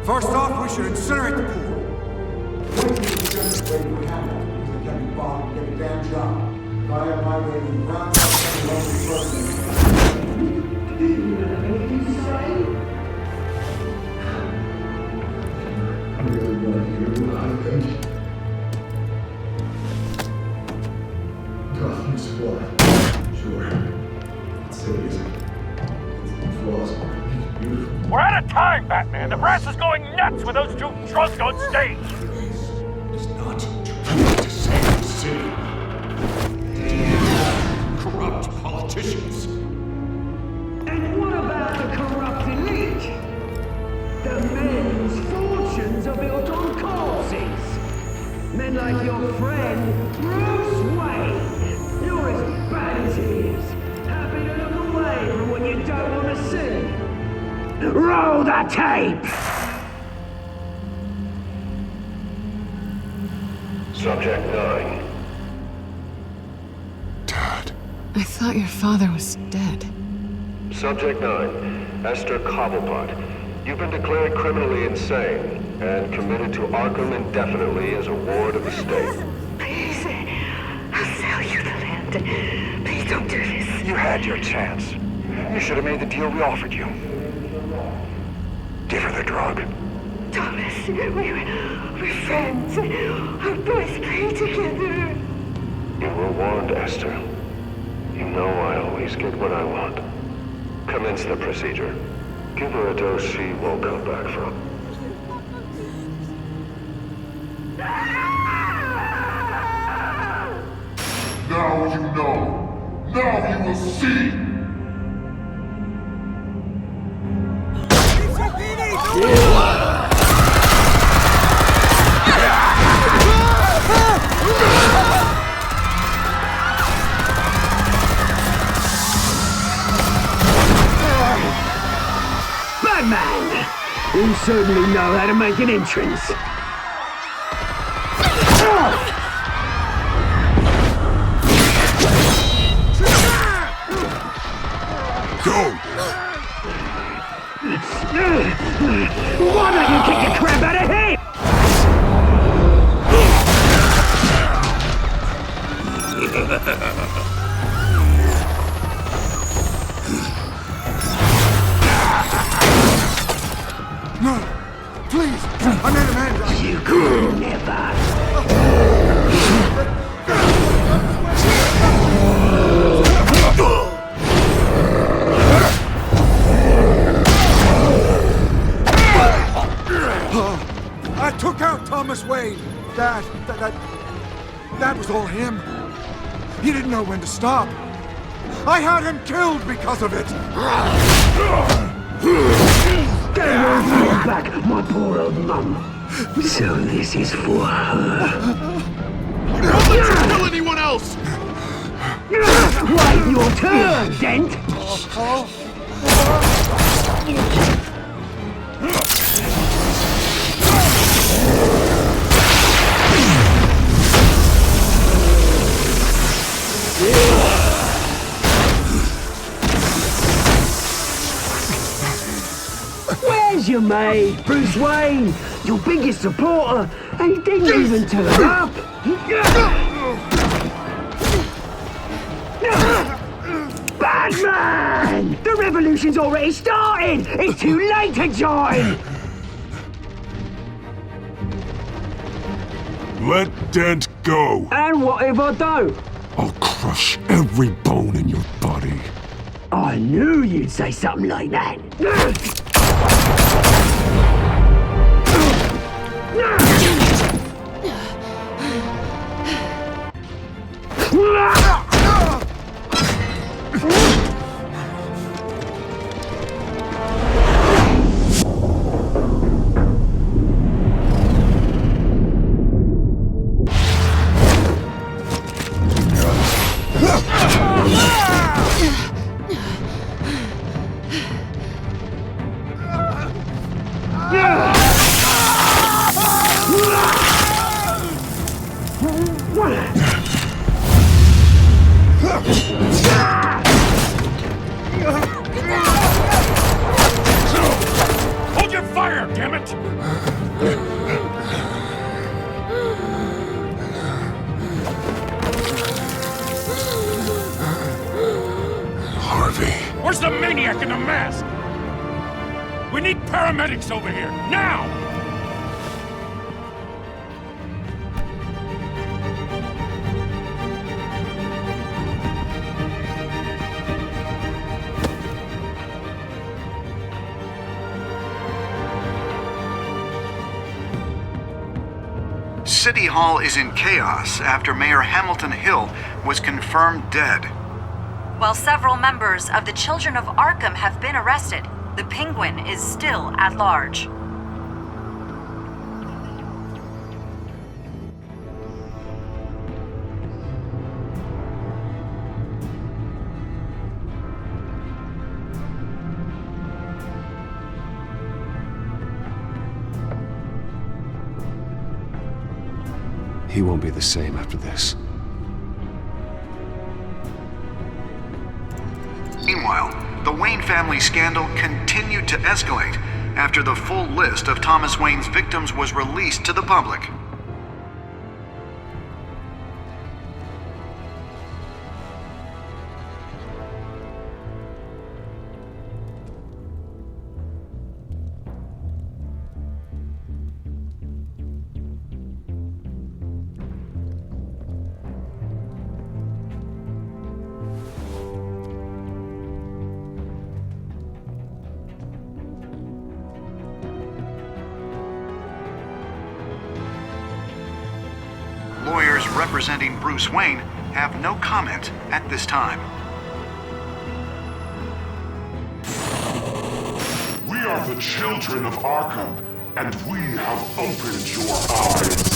O: First off, we should incinerate the pool. Waiting for Hamlet. He's the Kevin Bond to get a damn job. Fire migrating ground up and lonely person.
V: Do you have anything to say?
O: Gotham's flawed. Sure. The city is flaws. It's beautiful.
B: We're out of time, Batman. The press is going nuts with those two drunks on stage.
G: It's not trying to save the city. Corrupt politicians.
V: And what about the corrupt elite? The men whose fortunes are built on causes. Men like your friend, Bruce Wayne. You're as bad as he is. Happy to look away from what you don't want to see. Roll the tape!
I: Subject 9.
J: I thought your father was dead.
L: Subject 9, Esther Cobblepot. You've been declared criminally insane and committed to Arkham indefinitely as a ward of the state.
W: Please, I'll sell you the land. Please don't do this.
L: You had your chance. You should have made the deal we offered you. Give her the drug.
W: Thomas, we're friends. Our boys play together.
L: You were warned, Esther. You know I always get what I want. Commence the procedure. Give her a dose she won't come back from.
I: Now you know. Now you will see!
V: Batman! You certainly know how to make an entrance.
I: Go!
V: Why don't you kick the crap out of him?
Q: No! Please! I made a man!
V: You could never!
Q: I took out Thomas Wayne! That was all him. He didn't know when to stop. I had him killed because of it!
V: They won't bring back my poor old mum. So this is for her.
I: Don't let you kill anyone else!
V: Wait your turn, Dent! Where's your mate, Bruce Wayne? Your biggest supporter, and he didn't even turn up! Batman! The revolution's already started! It's too late to join!
I: Let Dent go!
V: And what if I don't?
I: I'll crush every bone in your body.
V: I knew you'd say something like that.
B: Hold your fire, damn it!
I: Harvey.
B: Where's the maniac in the mask? We need paramedics over here, now!
A: City Hall is in chaos after Mayor Hamilton Hill was confirmed dead.
S: While several members of the Children of Arkham have been arrested, the Penguin is still at large.
C: He won't be the same after this.
A: Meanwhile, the Wayne family scandal continued to escalate after the full list of Thomas Wayne's victims was released to the public. Lawyers representing Bruce Wayne have no comment at this time.
L: are the children of Arkham, and we have opened your eyes.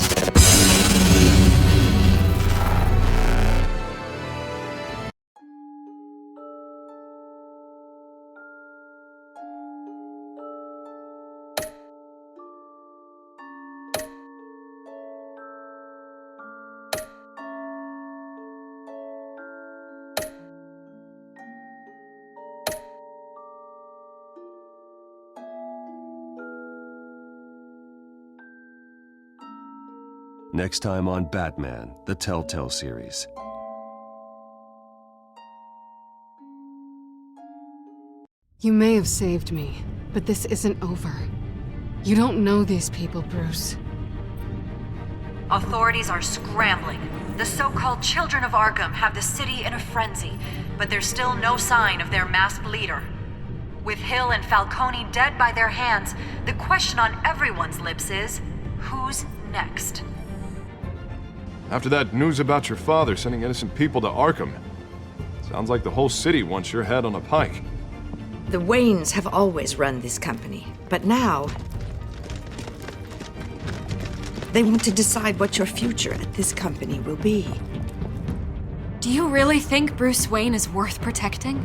C: Next time on Batman, the Telltale series.
J: You may have saved me, but this isn't over. You don't know these people, Bruce.
S: Authorities are scrambling. The so-called Children of Arkham have the city in a frenzy, but there's still no sign of their masked leader. With Hill and Falcone dead by their hands, the question on everyone's lips is, who's next?
H: After that news about your father sending innocent people to Arkham, sounds like the whole city wants your head on a pike.
P: The Waynes have always run this company, but now they want to decide what your future at this company will be.
F: Do you really think Bruce Wayne is worth protecting?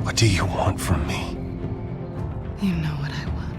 C: What do you want from me?
J: You know what I want.